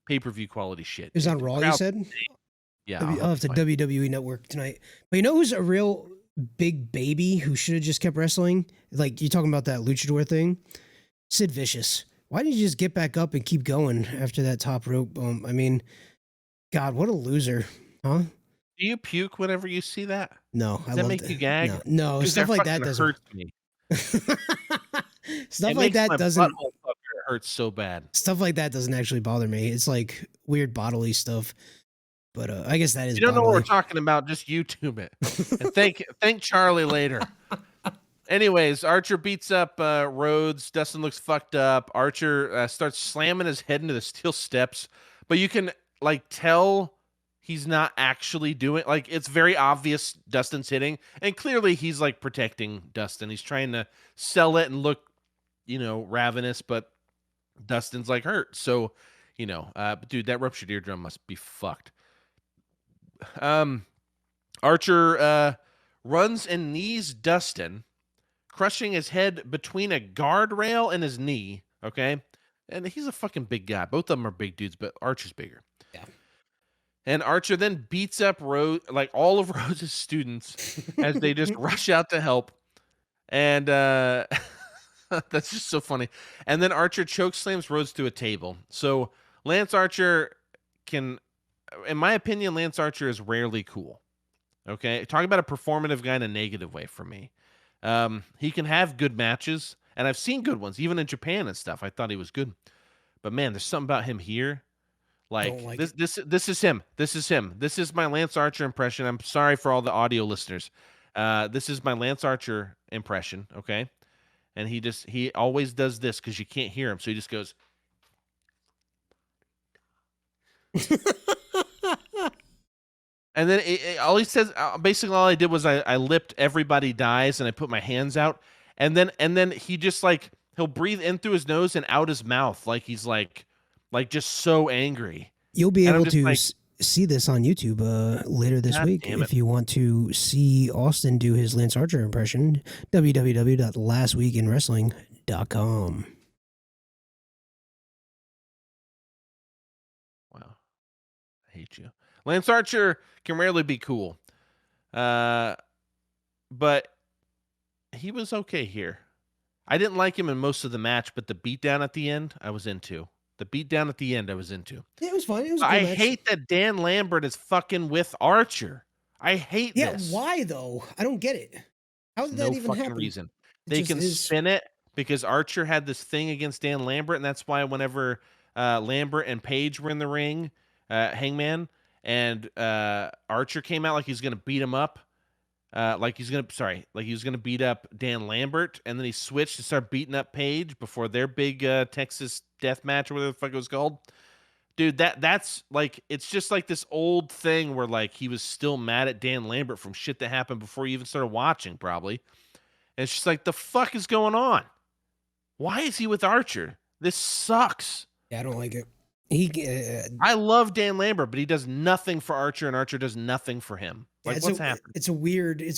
Pay-per-view quality shit. It was on dude. Raw, you Crowd- said? Yeah, I'll have to find it. WWE Network tonight. But you know who's a real big baby who should have just kept wrestling? Like, you talking about that luchador thing? Sid Vicious. Why didn't you just get back up and keep going after that top rope bump? I mean, God, what a loser. Huh? Do you puke whenever you see that? No, Does I that loved make it. you gag? No, Dude, stuff that like that fucking doesn't. hurts me. Stuff It like makes that my doesn't. butthole fucker hurt so bad. Stuff like that doesn't actually bother me. It's like weird bodily stuff. But I guess that is You don't know what we're bodily. talking about, just YouTube it. And thank Charlie later. Anyways, Archer beats up Rhodes. Dustin looks fucked up. Archer starts slamming his head into the steel steps, but you can like tell he's not actually doing, like, it's very obvious Dustin's hitting, and clearly he's like protecting Dustin. He's trying to sell it and look, ravenous, but Dustin's like hurt. So, dude, that ruptured eardrum must be fucked. Archer runs and knees Dustin, crushing his head between a guardrail and his knee. Okay. And he's a fucking big guy. Both of them are big dudes, but Archer's bigger. Yeah. And Archer then beats up like all of Rhodes' students as they just rush out to help. And that's just so funny. And then Archer chokeslams Rhodes to a table. So Lance Archer can, in my opinion, Lance Archer is rarely cool. Okay. Talking about a performative guy in a negative way for me. He can have good matches, and I've seen good ones, even in Japan and stuff. I thought he was good. But man, there's something about him here. Don't like This is him. This is him. This is my Lance Archer impression. I'm sorry for all the audio listeners. This is my Lance Archer impression, okay? And he always does this because you can't hear him. So he just goes, and then all he says, basically all I did was I lipped "Everybody Dies" and I put my hands out, and then he just like he'll breathe in through his nose and out his mouth like he's like just so angry. You'll be And I'm able just to like, see this on YouTube later this God week damn it. if you want to see Austin do his Lance Archer impression. www.lastweekinwrestling.com. Wow, I hate you. Lance Archer can rarely be cool, but he was okay here. I didn't like him in most of the match, but the beatdown at the end, I was into. The beatdown at the end, I was into. Yeah, it was fine. It was a I cool match. hate that Dan Lambert is fucking with Archer. I hate this. Why though? I don't get it. How did that No even fucking happen? reason. It They just can is. spin it because Archer had this thing against Dan Lambert, and that's why whenever Lambert and Page were in the ring, Hangman, and Archer came out like he's gonna beat him up. Like he was gonna beat up Dan Lambert, and then he switched to start beating up Page before their big Texas death match or whatever the fuck it was called. Dude, that's like, it's just like this old thing where like he was still mad at Dan Lambert from shit that happened before he even started watching, probably. And it's just like, the fuck is going on? Why is he with Archer? This sucks. Yeah, I don't like it. I love Dan Lambert, but he does nothing for Archer, and Archer does nothing for him. Like, what's happening? It's a weird. I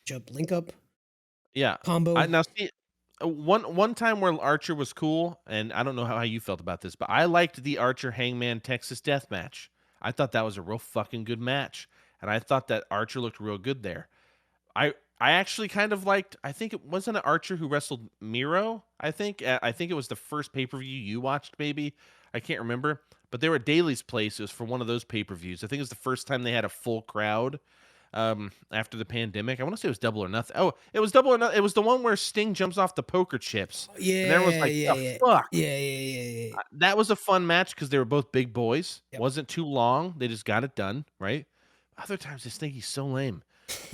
don't link up Yeah. combo. Now see, one time where Archer was cool, and I don't know how you felt about this, but I liked the Archer Hangman Texas Death Match. I thought that was a real fucking good match, and I thought that Archer looked real good there. I actually kind of liked. I think it wasn't an Archer who wrestled Miro. I think it was the first pay per view you watched. Maybe I can't remember, but they were at Daly's place. It was for one of those pay per views. I think it was the first time they had a full crowd after the pandemic. I want to say it was Double or Nothing. Oh, it was Double or Nothing. It was the one where Sting jumps off the poker chips, and everyone was Yeah, like, yeah, "The yeah, fuck." yeah. That was a fun match because they were both big boys. Yep. Wasn't too long. They just got it done, right? Other times, this thing he's so lame.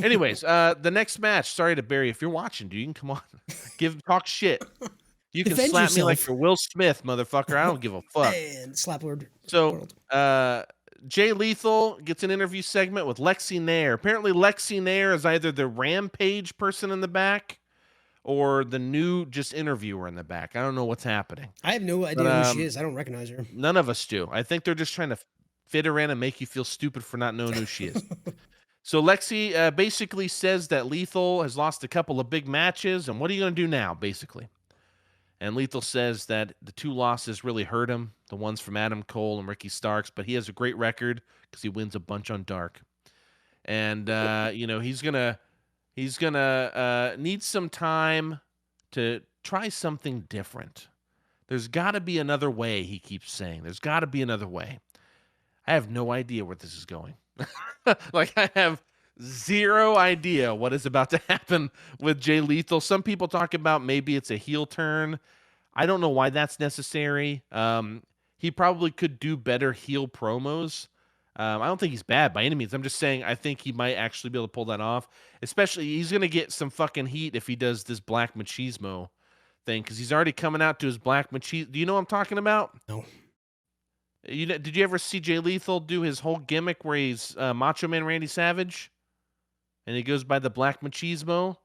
Anyways, the next match. Sorry to Barry, if you're watching, dude, you can come on, talk shit. You can Defend slap me like yourself. you're Will Smith, motherfucker. I don't give a fuck. And slap word. So, World. Jay Lethal gets an interview segment with Lexi Nair. Apparently, Lexi Nair is either the Rampage person in the back or the new just interviewer in the back. I don't know what's happening. I have no idea But who she is. I don't recognize her. none of us do. I think they're just trying to fit her in and make you feel stupid for not knowing who she is. So Lexi basically says that Lethal has lost a couple of big matches, and what are you going to do now, basically? And Lethal says that the two losses really hurt him, the ones from Adam Cole and Ricky Starks, but he has a great record because he wins a bunch on Dark. And he's gonna need some time to try something different. There's got to be another way, he keeps saying. There's got to be another way. I have no idea where this is going. Like, I have zero idea what is about to happen with Jay Lethal. Some people talk about maybe it's a heel turn. I don't know why that's necessary. He probably could do better heel promos. I don't think he's bad by any means. I'm just saying I think he might actually be able to pull that off. Especially, he's going to get some fucking heat if he does this Black Machismo thing, because he's already coming out to his Black Machismo. Do you know what I'm talking about? No. Did you ever see Jay Lethal do his whole gimmick where he's Macho Man Randy Savage, and he goes by the Black Machismo?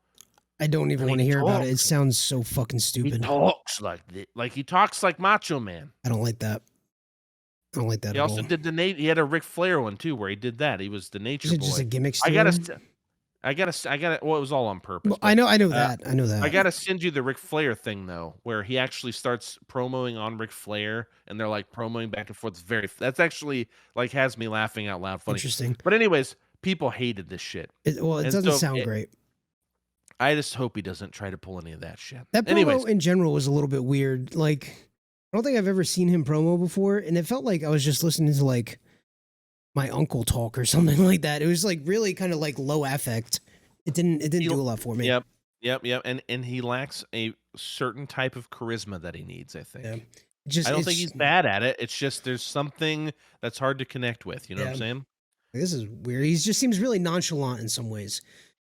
I don't even And want to he hear about it. It talks. sounds so fucking He stupid. talks like he talks like Macho Man. I don't like that. I don't like that He at also all. did he had a Ric Flair one too, where he did that. He was the Nature Is it Boy. just a gimmick I still? gotta. Well, it was all on purpose. Well, But, I know uh, that. I know that. I gotta send you the Ric Flair thing though, where he actually starts promoing on Ric Flair, and they're like promoing back and forth. That's actually like has me laughing out loud. Funny. Interesting. But anyways, people hated this shit, It and doesn't so sound great. I just hope he doesn't try to pull any of that shit. That promo Anyways, in general was a little bit weird. Like, I don't think I've ever seen him promo before, and it felt like I was just listening to like my uncle talk or something like that. It was like really kind of like low affect. It didn't do a lot for me. Yep, and he lacks a certain type of charisma that he needs. I think. Yeah. I don't think he's bad at it. It's just there's something that's hard to connect with. You know what I'm saying? This is weird. He just seems really nonchalant in some ways.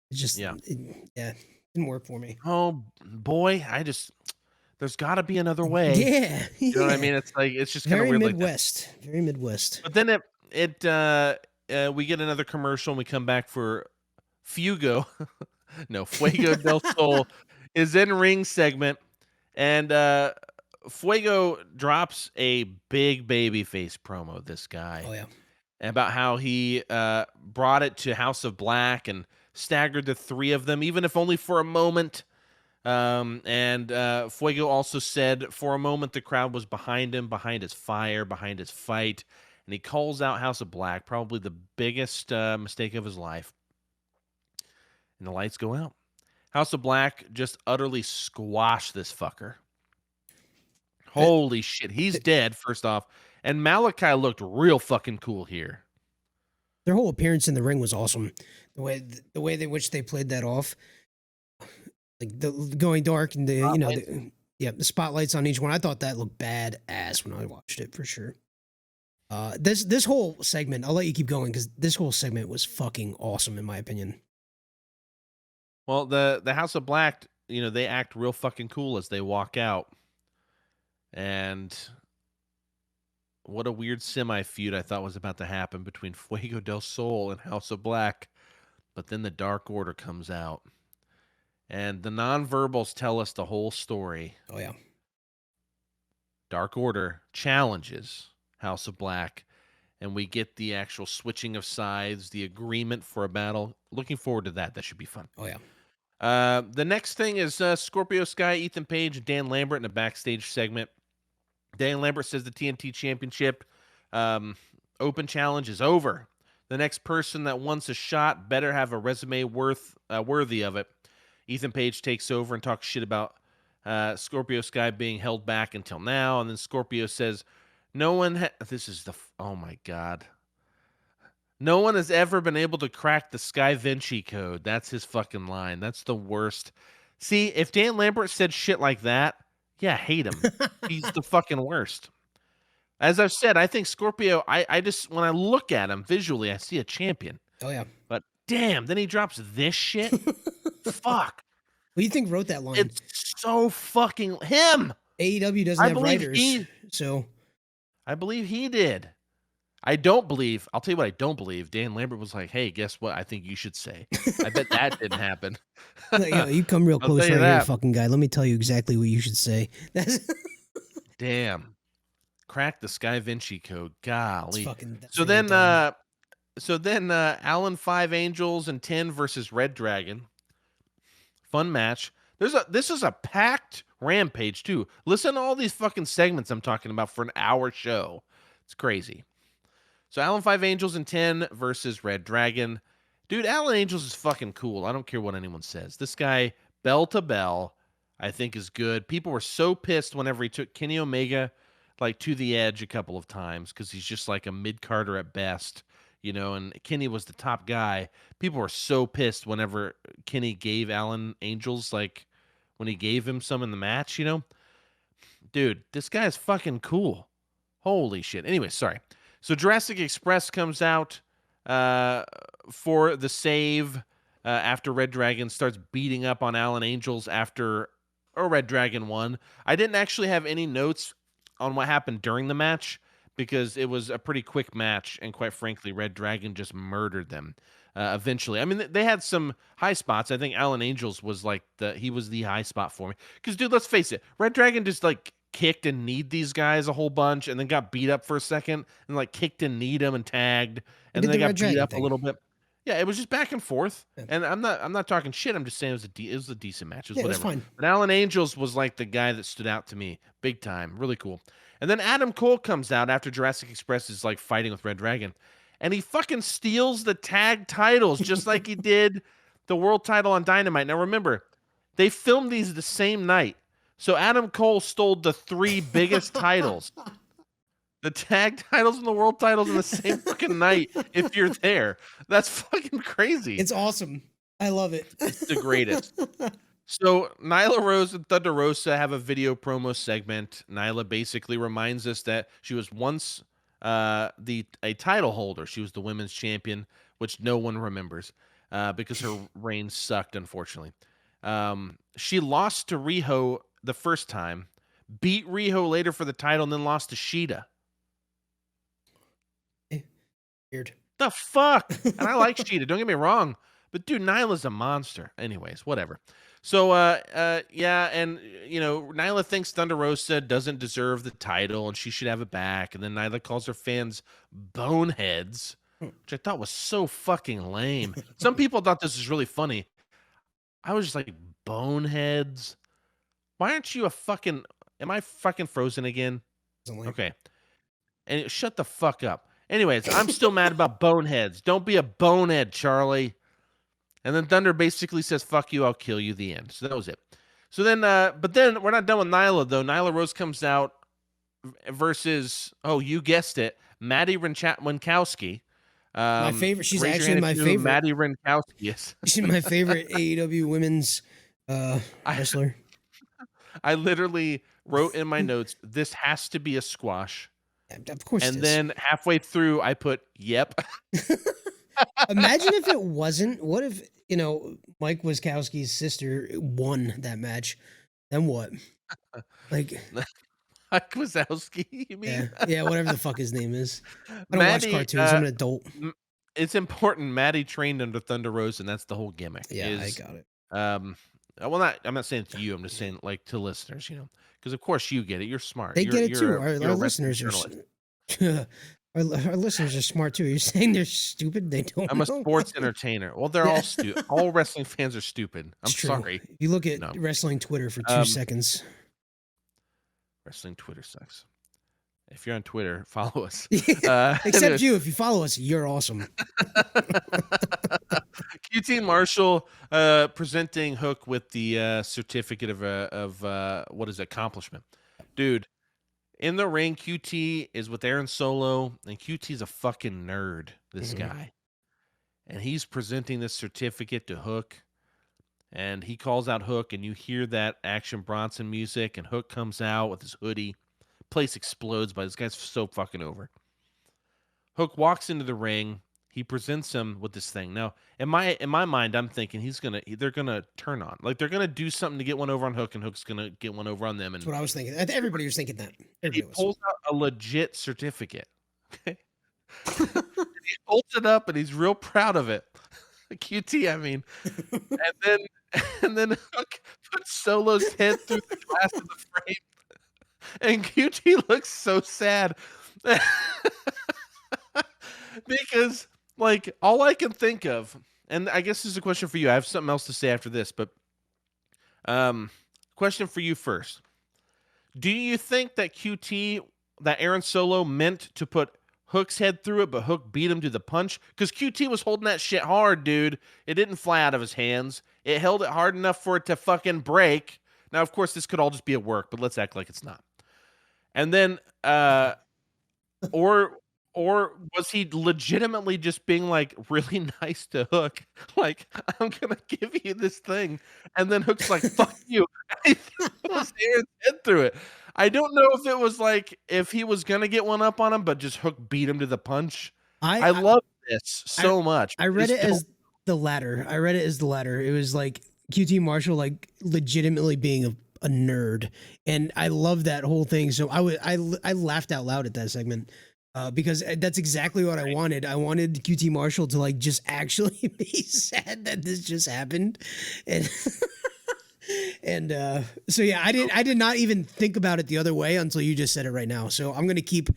It just Yeah. Didn't work for me. Oh boy, there's got to be another way. Yeah, You know what I mean? It's like it's just kind of very weird. Midwest, Like very Midwest. but then we get another commercial and we come back for Fuego. No, Fuego del Sol is in ring segment, and Fuego drops a big baby face promo. This guy. Oh yeah. About how he brought it to House of Black and staggered the three of them, even if only for a moment. And Fuego also said for a moment the crowd was behind him, behind his fire, behind his fight. And he calls out House of Black, probably the biggest mistake of his life. And the lights go out. House of Black just utterly squashed this fucker. Holy shit. He's dead, first off. And Malachi looked real fucking cool here. Their whole appearance in the ring was awesome. The way which they played that off, like the going dark and the the spotlights on each one. I thought that looked badass when I watched it for sure. This whole segment, I'll let you keep going because this whole segment was fucking awesome in my opinion. Well, the House of Black, they act real fucking cool as they walk out. And what a weird semi-feud I thought was about to happen between Fuego del Sol and House of Black. But then the Dark Order comes out. And the nonverbals tell us the whole story. Oh, yeah. Dark Order challenges House of Black. And we get the actual switching of sides, the agreement for a battle. Looking forward to that. That should be fun. Oh, yeah. The next thing is Scorpio Sky, Ethan Page, and Dan Lambert in a backstage segment. Dan Lambert says the TNT Championship um, Open Challenge is over. The next person that wants a shot better have a resume worthy of it. Ethan Page takes over and talks shit about Scorpio Sky being held back until now, and then Scorpio says, "No one. This is the. Oh my god." No one has ever been able to crack the Sky Vinci code. That's his fucking line. That's the worst. See, if Dan Lambert said shit like that, yeah, hate him. He's the fucking worst. As I've said, I think Scorpio, I just, when I look at him visually, I see a champion. Oh yeah. But damn, then he drops this shit. Fuck. Who do you think wrote that line? It's so fucking him. AEW doesn't I have believe writers, so I believe he did. I'll tell you what I don't believe. Dan Lambert was like, "Hey, guess what? I think you should say." I bet that didn't happen. you come real I'll close tell you right here, that. fucking guy. Let me tell you exactly what you should say. That's Damn. Crack the Sky Vinci code. Golly. that's So really then dumb. Allen 5 Angels and 10 versus Red Dragon. Fun match. This is a packed Rampage too. Listen to all these fucking segments I'm talking about for an hour show. It's crazy. So Allen 5 Angels and 10 versus Red Dragon. Dude, Allen Angels is fucking cool. I don't care what anyone says. This guy, bell to bell, I think is good. People were so pissed whenever he took Kenny Omega like to the edge a couple of times because he's just like a mid-carder at best, and Kenny was the top guy. People were so pissed whenever Kenny gave Allen Angels, like when he gave him some in the match. Dude, this guy is fucking cool. Holy shit. Anyway, sorry. So Jurassic Express comes out for the save after Red Dragon starts beating up on Allen Angels after Red Dragon won. I didn't actually have any notes on what happened during the match because it was a pretty quick match, and quite frankly, Red Dragon just murdered them eventually. I mean, they had some high spots. I think Allen Angels was like he was the high spot for me. Because, dude, let's face it, Red Dragon just like kicked and kneed these guys a whole bunch and then got beat up for a second and like kicked and kneed them and tagged I and did then they the Red got beat Dragon up a thing. little bit. Yeah, it was just back and forth. Yeah. And I'm not talking shit. I'm just saying it was a decent match. It was Yeah, it was whatever. fine. But Allen Angels was like the guy that stood out to me big time. Really cool. And then Adam Cole comes out after Jurassic Express is like fighting with Red Dragon. And he fucking steals the tag titles just like he did the world title on Dynamite. Now remember, they filmed these the same night. So Adam Cole stole the 3 biggest titles. The tag titles and the world titles in the same fucking night if you're there. That's fucking crazy. It's awesome. I love it. It's the greatest. So Nyla Rose and Thunder Rosa have a video promo segment. Nyla basically reminds us that she was once a title holder. She was the women's champion, which no one remembers because her reign sucked, unfortunately. She lost to Riho the first time, beat Riho later for the title, and then lost to Shida. Weird. The fuck? And I like Shida, don't get me wrong. But dude, Nyla's a monster. Anyways, whatever. So yeah, and Nyla thinks Thunder Rosa doesn't deserve the title and she should have it back. And then Nyla calls her fans boneheads, which I thought was so fucking lame. Some people thought this was really funny. I was just like, boneheads? Why aren't you am I fucking frozen again? Okay. And shut the fuck up. Anyways, I'm still mad about boneheads. Don't be a bonehead, Charlie. And then Thunder basically says, fuck you, I'll kill you, the end. So that was it. So then, but then we're not done with Nyla, though. Nyla Rose comes out versus, you guessed it, Maddie Winkowski. My favorite. She's actually my favorite. Maddie Winkowski, yes. She's my favorite AEW women's wrestler. I literally wrote in my notes, this has to be a squash. Of course. And then halfway through, I put, yep. Imagine if it wasn't. What if, Mike Wazowski's sister won that match? Then what? Like Mike Wazowski, you mean? Yeah, whatever the fuck his name is. I don't watch cartoons. I'm an adult. It's important. Maddie trained under Thunder Rosa, and that's the whole gimmick. Yeah, I got it. Well, I'm not saying to you. I'm just saying like to listeners, because of course you get it. You're smart. They get it too. Our you're a listeners journalist. are. Our listeners are smart too. You're saying they're stupid? They don't I'm a know? sports entertainer. Well, they're all stupid. All wrestling fans are stupid. It's I'm true. sorry. If you look at No. wrestling Twitter for 2 Um, seconds. Wrestling Twitter sucks. If you're on Twitter, follow us. Except Anyways. you. If you follow us, you're awesome. QT Marshall presenting Hook with the certificate of what is it, accomplishment. Dude, in the ring, QT is with Aaron Solo, and QT's a fucking nerd, this guy. And he's presenting this certificate to Hook, and he calls out Hook, and you hear that Action Bronson music, and Hook comes out with his hoodie. Place explodes, but this guy's so fucking over. Hook walks into the ring. He presents him with this thing. Now, in my mind, I'm thinking they're gonna turn on, like they're gonna do something to get one over on Hook, and Hook's gonna get one over on them. And That's what I was thinking. Everybody was thinking that. he Everybody was. pulls out a legit certificate. Okay, he holds it up, and he's real proud of it. QT, I mean, and then Hook puts Solo's head through the glass of the frame, and QT looks so sad. Because, like, all I can think of, and I guess this is a question for you. I have something else to say after this, but question for you first. Do you think that that Aaron Solo meant to put Hook's head through it, but Hook beat him to the punch? Because QT was holding that shit hard, dude. It didn't fly out of his hands. It held it hard enough for it to fucking break. Now, of course, this could all just be a work, but let's act like it's not. And then, or was he legitimately just being, like, really nice to Hook? Like, "I'm gonna give you this thing," and then Hook's like, "Fuck you." He throws Aaron's head through it. I don't know if it was, like, if he was gonna get one up on him, but just Hook beat him to the punch. I I love this so much. I read Just it as the latter. I read it as the latter. It was like QT Marshall, like legitimately being a nerd, and I love that whole thing. So I laughed out loud at that segment. Because that's exactly what I wanted. I wanted QT Marshall to like just actually be sad that this just happened, and so yeah, I did not even think about it the other way until you just said it right now. So I'm gonna keep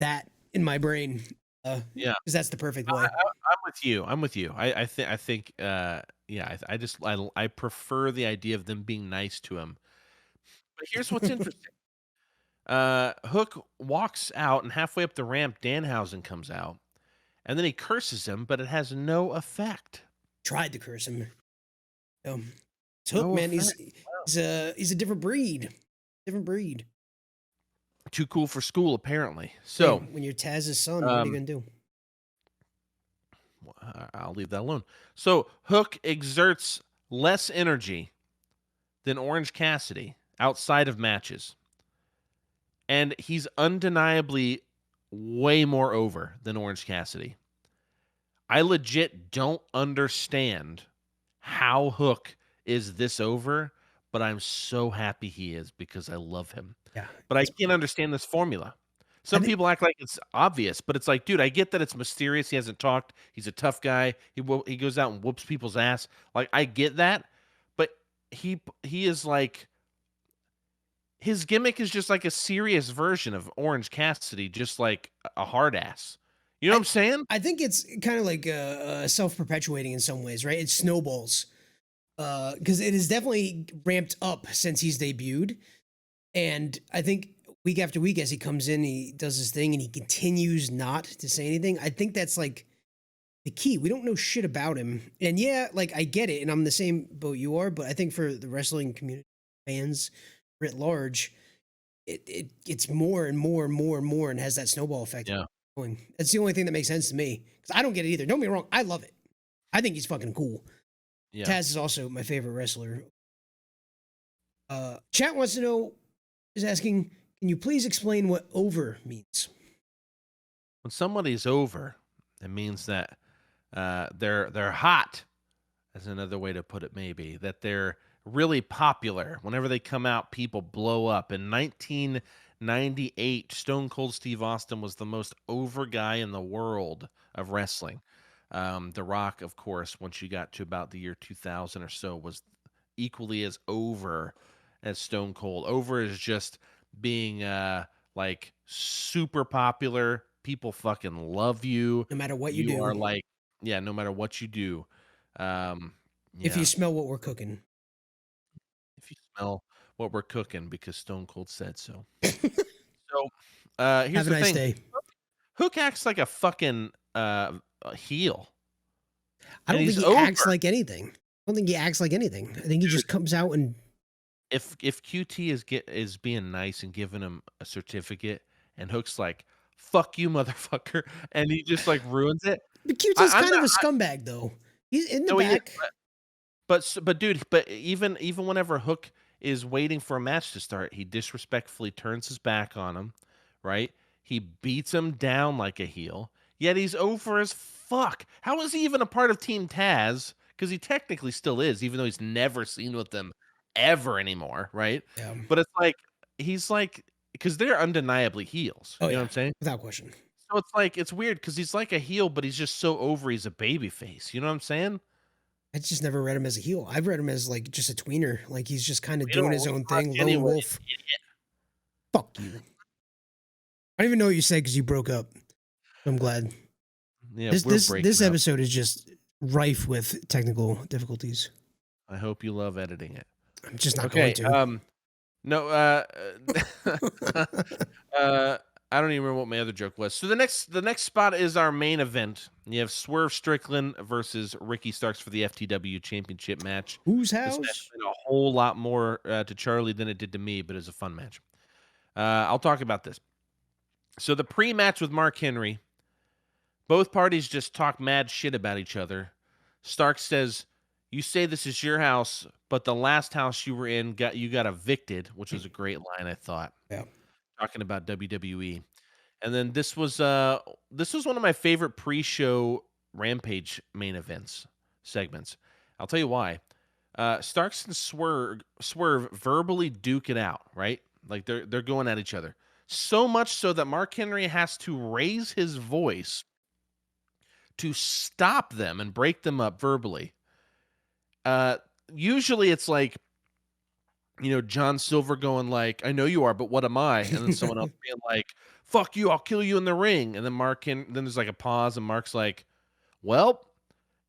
that in my brain. Yeah. Because that's the perfect way. I'm with you. I'm with you. I think, yeah, I prefer the idea of them being nice to him. But here's what's interesting. Hook walks out, and halfway up the ramp, Danhausen comes out, and then he curses him, but it has no effect. Tried to curse him. It's Hook, No man. effect. He's a different breed. Different breed. Too cool for school, apparently. So Hey, when you're Taz's son, what are you gonna do? I'll leave that alone. So Hook exerts less energy than Orange Cassidy outside of matches. And he's undeniably way more over than Orange Cassidy. I legit don't understand how Hook is this over, but I'm so happy he is because I love him. Yeah. But I can't understand this formula. Some people act like it's obvious, but it's like, dude, I get that it's mysterious. He hasn't talked. He's a tough guy. He goes out and whoops people's ass. Like, I get that, but he is like, his gimmick is just like a serious version of Orange Cassidy, just like a hard ass. You know what I'm saying? I think it's kind of like self-perpetuating in some ways, right? It snowballs. Because it is definitely ramped up since he's debuted. And I think week after week, as he comes in, he does his thing and he continues not to say anything. I think that's like the key. We don't know shit about him. And yeah, like I get it. And I'm in the same boat you are, but I think for the wrestling community fans writ large, it's more and more and more and more and has that snowball effect. Yeah. Going. That's the only thing that makes sense to me. Because I don't get it either. Don't get me wrong. I love it. I think he's fucking cool. Yeah. Taz is also my favorite wrestler. Chat wants to know, is asking, can you please explain what over means? When somebody's over, it means that they're hot. That's another way to put it, maybe. That they're really popular. Whenever they come out, people blow up. In 1998, Stone Cold Steve Austin was the most over guy in the world of wrestling. The Rock, of course, once you got to about the year 2000 or so, was equally as over as Stone Cold. Over is just being like super popular, people fucking love you. No matter what you You are do, like, yeah, no matter what you do. if you Yeah. smell what we're cooking. If you smell what we're cooking because Stone Cold said so. So, here's Have a the nice thing. day. Hook acts like a fucking a heel, I and don't think he's he acts over. like anything. I don't think he acts like anything. I think he Dude, just comes out and if QT is being nice and giving him a certificate, and Hook's like, "Fuck you, motherfucker," and he just like ruins it. but QT's I'm kind of not. a scumbag though. He's in the No, he is. back. But dude, but even whenever Hook is waiting for a match to start, he disrespectfully turns his back on him, right? He beats him down like a heel. Yet he's over as fuck. How is he even a part of Team Taz? Because he technically still is, even though he's never seen with them ever anymore, right? Yeah. But it's like he's like because they're undeniably heels. Oh You know what yeah, I'm saying? without question. So it's like it's weird because he's like a heel, but he's just so over. He's a baby face. You know what I'm saying? I just never read him as a heel. I've read him as like just a tweener. Like he's just kind of We don't doing his read own much thing, lone anyway. wolf. Fuck you. I don't even know what you said because you broke up. I'm glad. Yeah, This we're this breaking this up. episode is just rife with technical difficulties. I hope you love editing it. I'm just not going Okay, to. no, I don't even remember what my other joke was. So the next spot is our main event. You have Swerve Strickland versus Ricky Starks for the FTW Championship match. Whose This match house? meant a whole lot more to Charlie than it did to me, but it was a fun match. I'll talk about this. So the pre-match with Mark Henry, both parties just talk mad shit about each other. Stark says, "You say this is your house, but the last house you were in got evicted," which was a great line, I thought, Yeah. talking about WWE. And then this was one of my favorite pre-show Rampage main events segments. I'll tell you why. Starks and Swerve verbally duke it out, right? Like they're going at each other. So much so that Mark Henry has to raise his voice to stop them and break them up verbally. Uh, Usually it's like, John Silver going like, "I know you are, but what am I?" And then someone else being like, "Fuck you, I'll kill you in the ring." And then then there's like a pause, and Mark's like, "Well,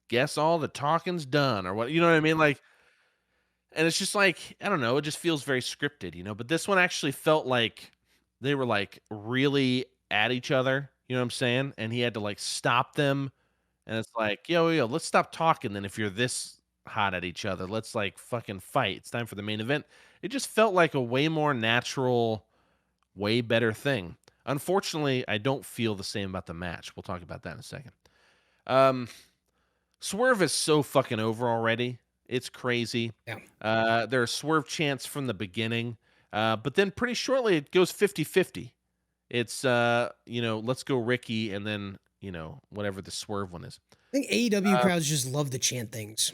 guess all the talking's done," or what, you know what I mean? Like, and it's just like, I don't know, it just feels very scripted. But this one actually felt like they were like really at each other, you know what I'm saying? And he had to like stop them. And it's like, yo, let's stop talking then if you're this hot at each other. Let's like fucking fight. It's time for the main event. It just felt like a way more natural, way better thing. Unfortunately, I don't feel the same about the match. We'll talk about that in a second. Um, Swerve is so fucking over already. It's crazy. Yeah. There are Swerve chants from the beginning, but then pretty shortly it goes 50-50. It's let's go Ricky, and then whatever the Swerve one is. I think AEW Uh, crowds just love to chant things,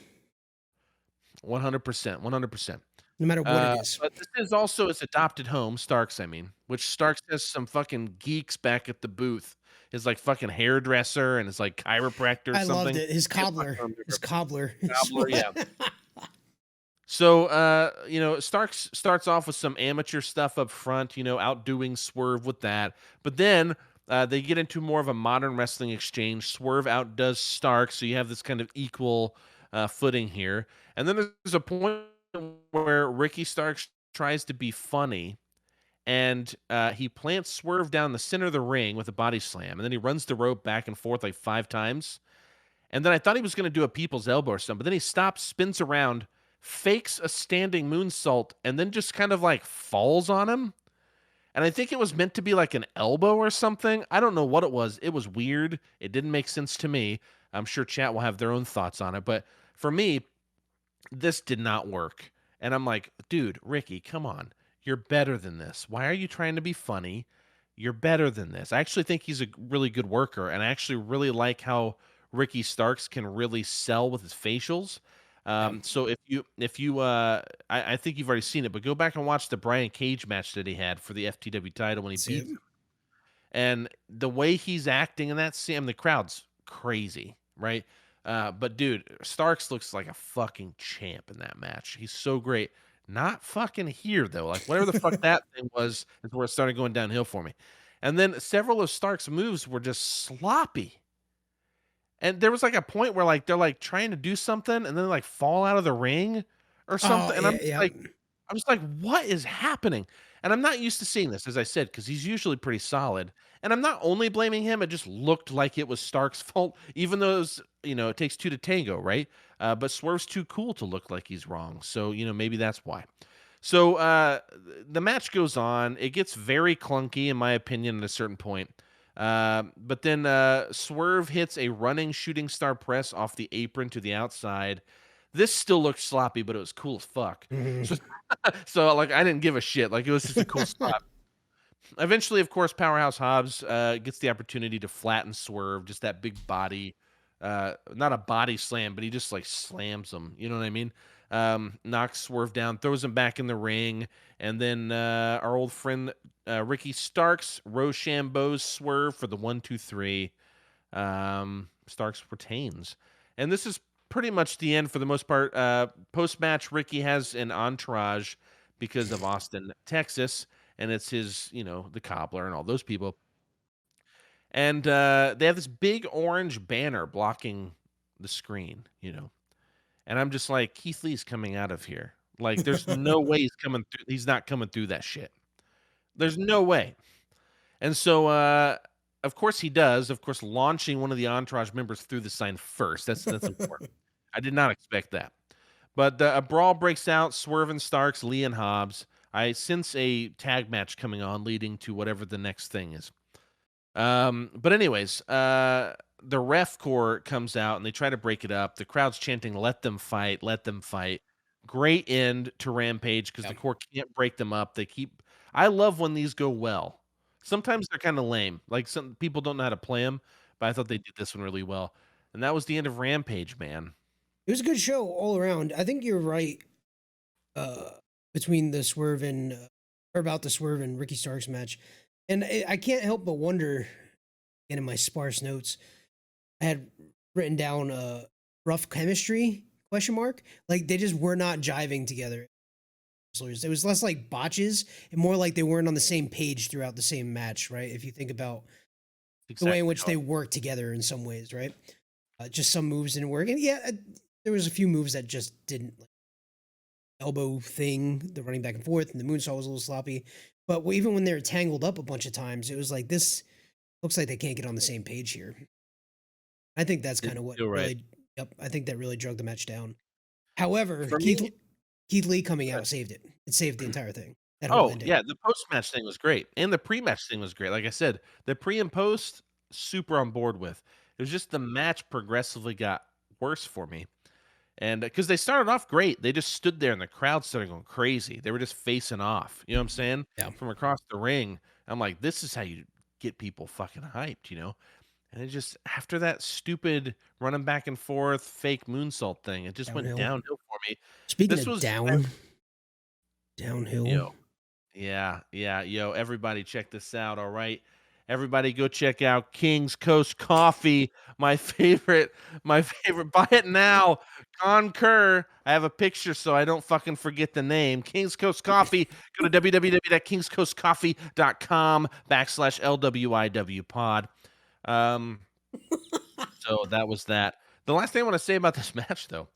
100%, 100%. no matter what it is. But this is also his adopted home, Starks, I mean, which Starks has some fucking geeks back at the booth. His like fucking hairdresser and his like chiropractor or I loved something. it. His Can't fucking cobbler. remember. His cobbler. Cobbler, yeah. So, Starks starts off with some amateur stuff up front, outdoing Swerve with that. But then they get into more of a modern wrestling exchange. Swerve outdoes Starks, so you have this kind of equal footing here. And then there's a point where Ricky Starks tries to be funny, and he plants Swerve down the center of the ring with a body slam, and then he runs the rope back and forth like 5 times. And then I thought he was going to do a people's elbow or something, but then he stops, spins around, fakes a standing moonsault, and then just kind of like falls on him. And I think it was meant to be like an elbow or something. I don't know what it was. It was weird. It didn't make sense to me. I'm sure chat will have their own thoughts on it. But for me, this did not work. And I'm like, dude, Ricky, come on. You're better than this. Why are you trying to be funny? You're better than this. I actually think he's a really good worker, and I actually really like how Ricky Starks can really sell with his facials. Yeah. So I think you've already seen it, but go back and watch the Brian Cage match that he had for the FTW title when he See beat it? him. And the way he's acting in that scene, the crowd's crazy, right? But dude, Starks looks like a fucking champ in that match. He's so great. Not fucking here though. Like whatever the fuck that thing was is where it started going downhill for me. And then several of Stark's moves were just sloppy. And there was like a point where like they're like trying to do something and then like fall out of the ring or Oh something. And yeah, yeah. I'm just like, what is happening? And I'm not used to seeing this, as I said, because he's usually pretty solid. And I'm not only blaming him, it just looked like it was Stark's fault, even though it was, it takes two to tango, right? But Swerve's too cool to look like he's wrong. So, maybe that's why. So the match goes on. It gets very clunky, in my opinion, at a certain point. But then Swerve hits a running shooting star press off the apron to the outside. This still looked sloppy, but it was cool as fuck. Mhm. So like I didn't give a shit. Like it was just a cool spot. Eventually, of course, Powerhouse Hobbs gets the opportunity to flatten Swerve, just that big body. Not a body slam, but he just like slams him. You know what I mean? Knocks Swerve down, throws him back in the ring, and then our old friend Ricky Starks Rochambeau's Swerve for the 1-2-3. Starks retains, and this is pretty much the end for the most part. Post match, Ricky has an entourage because of Austin, Texas, and it's his, the cobbler and all those people. And they have this big orange banner blocking the screen, And I'm just like, Keith Lee's coming out of here. Like, there's no way he's coming through. He's not coming through that shit. There's no way. And so, of course, he does. Of course, launching one of the entourage members through the sign first. That's important. I did not expect that. But a brawl breaks out. Swerve and Starks, Lee and Hobbs. I sense a tag match coming on, leading to whatever the next thing is. But anyways, the ref corps comes out and they try to break it up. The crowd's chanting, "Let them fight, let them fight." Great end to Rampage because the corps can't break them up. I love when these go well. Sometimes they're kind of lame. Like some people don't know how to play them, but I thought they did this one really well. And that was the end of Rampage, man. It was a good show all around. I think you're right. Uh, between the Swerve and or about the Swerve and Ricky Starks match, and I can't help but wonder. And in my sparse notes, I had written down rough chemistry question mark. Like they just were not jiving together. It was less like botches and more like they weren't on the same page throughout the same match, right? If you think about the way in which they work together in some ways, right? Just some moves didn't work, and yeah, there was a few moves that just didn't. Like, elbow thing, the running back and forth, and the moonsault was a little sloppy. But even when they were tangled up a bunch of times, it was like this looks like they can't get on the same page here. I think that's kind of what You're right. really. Yep, I think that really drug the match down. However, For me, Keith Lee coming out saved it. It saved the entire thing. That whole oh, ending. yeah, the post-match thing was great, and the pre-match thing was great. Like I said, the pre and post, super on board with. It was just the match progressively got worse for me. And because they started off great, they just stood there and the crowd started going crazy. They were just facing off, you know what I'm saying? Yeah. From across the ring. I'm like, this is how you get people fucking hyped. And it just, after that stupid running back and forth fake moonsault thing, it just went downhill for me. Speaking This of was, downhill. yo, yeah, yo, everybody check this out, all right? Everybody go check out King's Coast Coffee, my favorite, buy it now. Concur. I have a picture so I don't fucking forget the name. King's Coast Coffee. Go to www.kingscoastcoffee.com/LWIW pod. So that was that. The last thing I want to say about this match though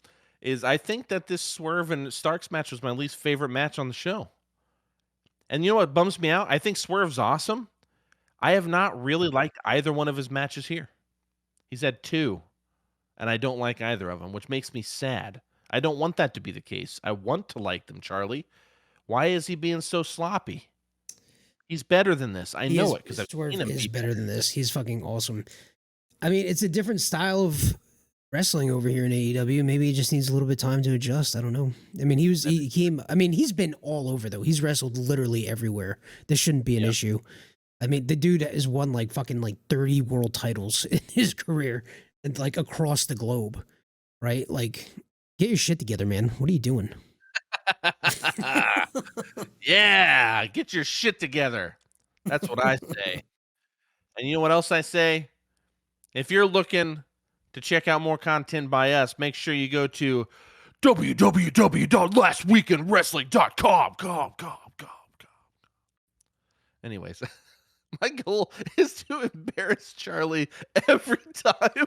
is I think that this Swerve and Starks match was my least favorite match on the show. And you know what bums me out? I think Swerve's awesome. I have not really liked either one of his matches here. He's had 2, and I don't like either of them, which makes me sad. I don't want that to be the case. I want to like them, Charlie. Why is he being so sloppy? He's better than this. I know it because I've Swerve seen him is be better than this. He's fucking awesome. I mean, it's a different style of wrestling over here in AEW. Maybe he just needs a little bit of time to adjust. I don't know. I mean, he came. I mean, he's been all over though. He's wrestled literally everywhere. This shouldn't be an issue. I mean, the dude has won like fucking like 30 world titles in his career and like across the globe, right? Like, get your shit together, man. What are you doing? Yeah, get your shit together. That's what I say. And you know what else I say? If you're looking to check out more content by us, make sure you go to www.lastweekendwrestling.com. Anyways, My goal is to embarrass Charlie every time.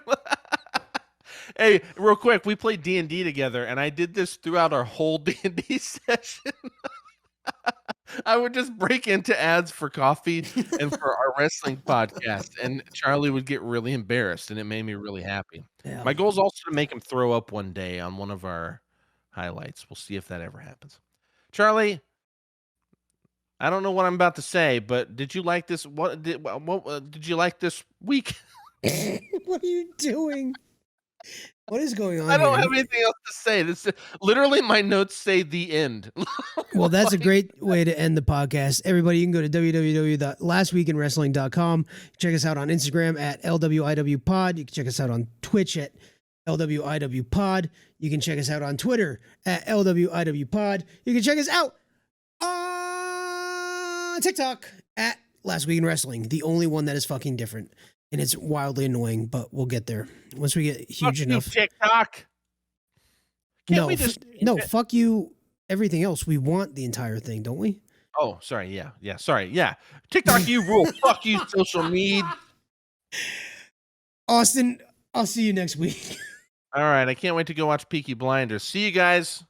Hey, real quick, we played D&D together, and I did this throughout our whole D&D session. I would just break into ads for coffee and for our wrestling podcast, and Charlie would get really embarrassed, and it made me really happy. Yeah. My goal is also to make him throw up one day on one of our highlights. We'll see if that ever happens. Charlie, I don't know what I'm about to say, but did you like this? What did you like this week? What are you doing? What is going on I don't here? have anything else to say. This literally my notes say the end. Well, that's a great way to end the podcast. Everybody, you can go to www.lastweekinwrestling.com. Check us out on Instagram at LWIWpod. You can check us out on Twitch at LWIWpod. You can check us out on Twitter at LWIWpod. You can check us out on TikTok at Last Week in Wrestling, the only one that is fucking different. And it's wildly annoying, but we'll get there once we get huge enough. TikTok. Can't we just fuck you. Everything else, we want the entire thing, don't we? Oh, sorry. Yeah. Sorry. Yeah. TikTok, you rule. Fuck you, social media. Austin, I'll see you next week. All right. I can't wait to go watch Peaky Blinders. See you guys.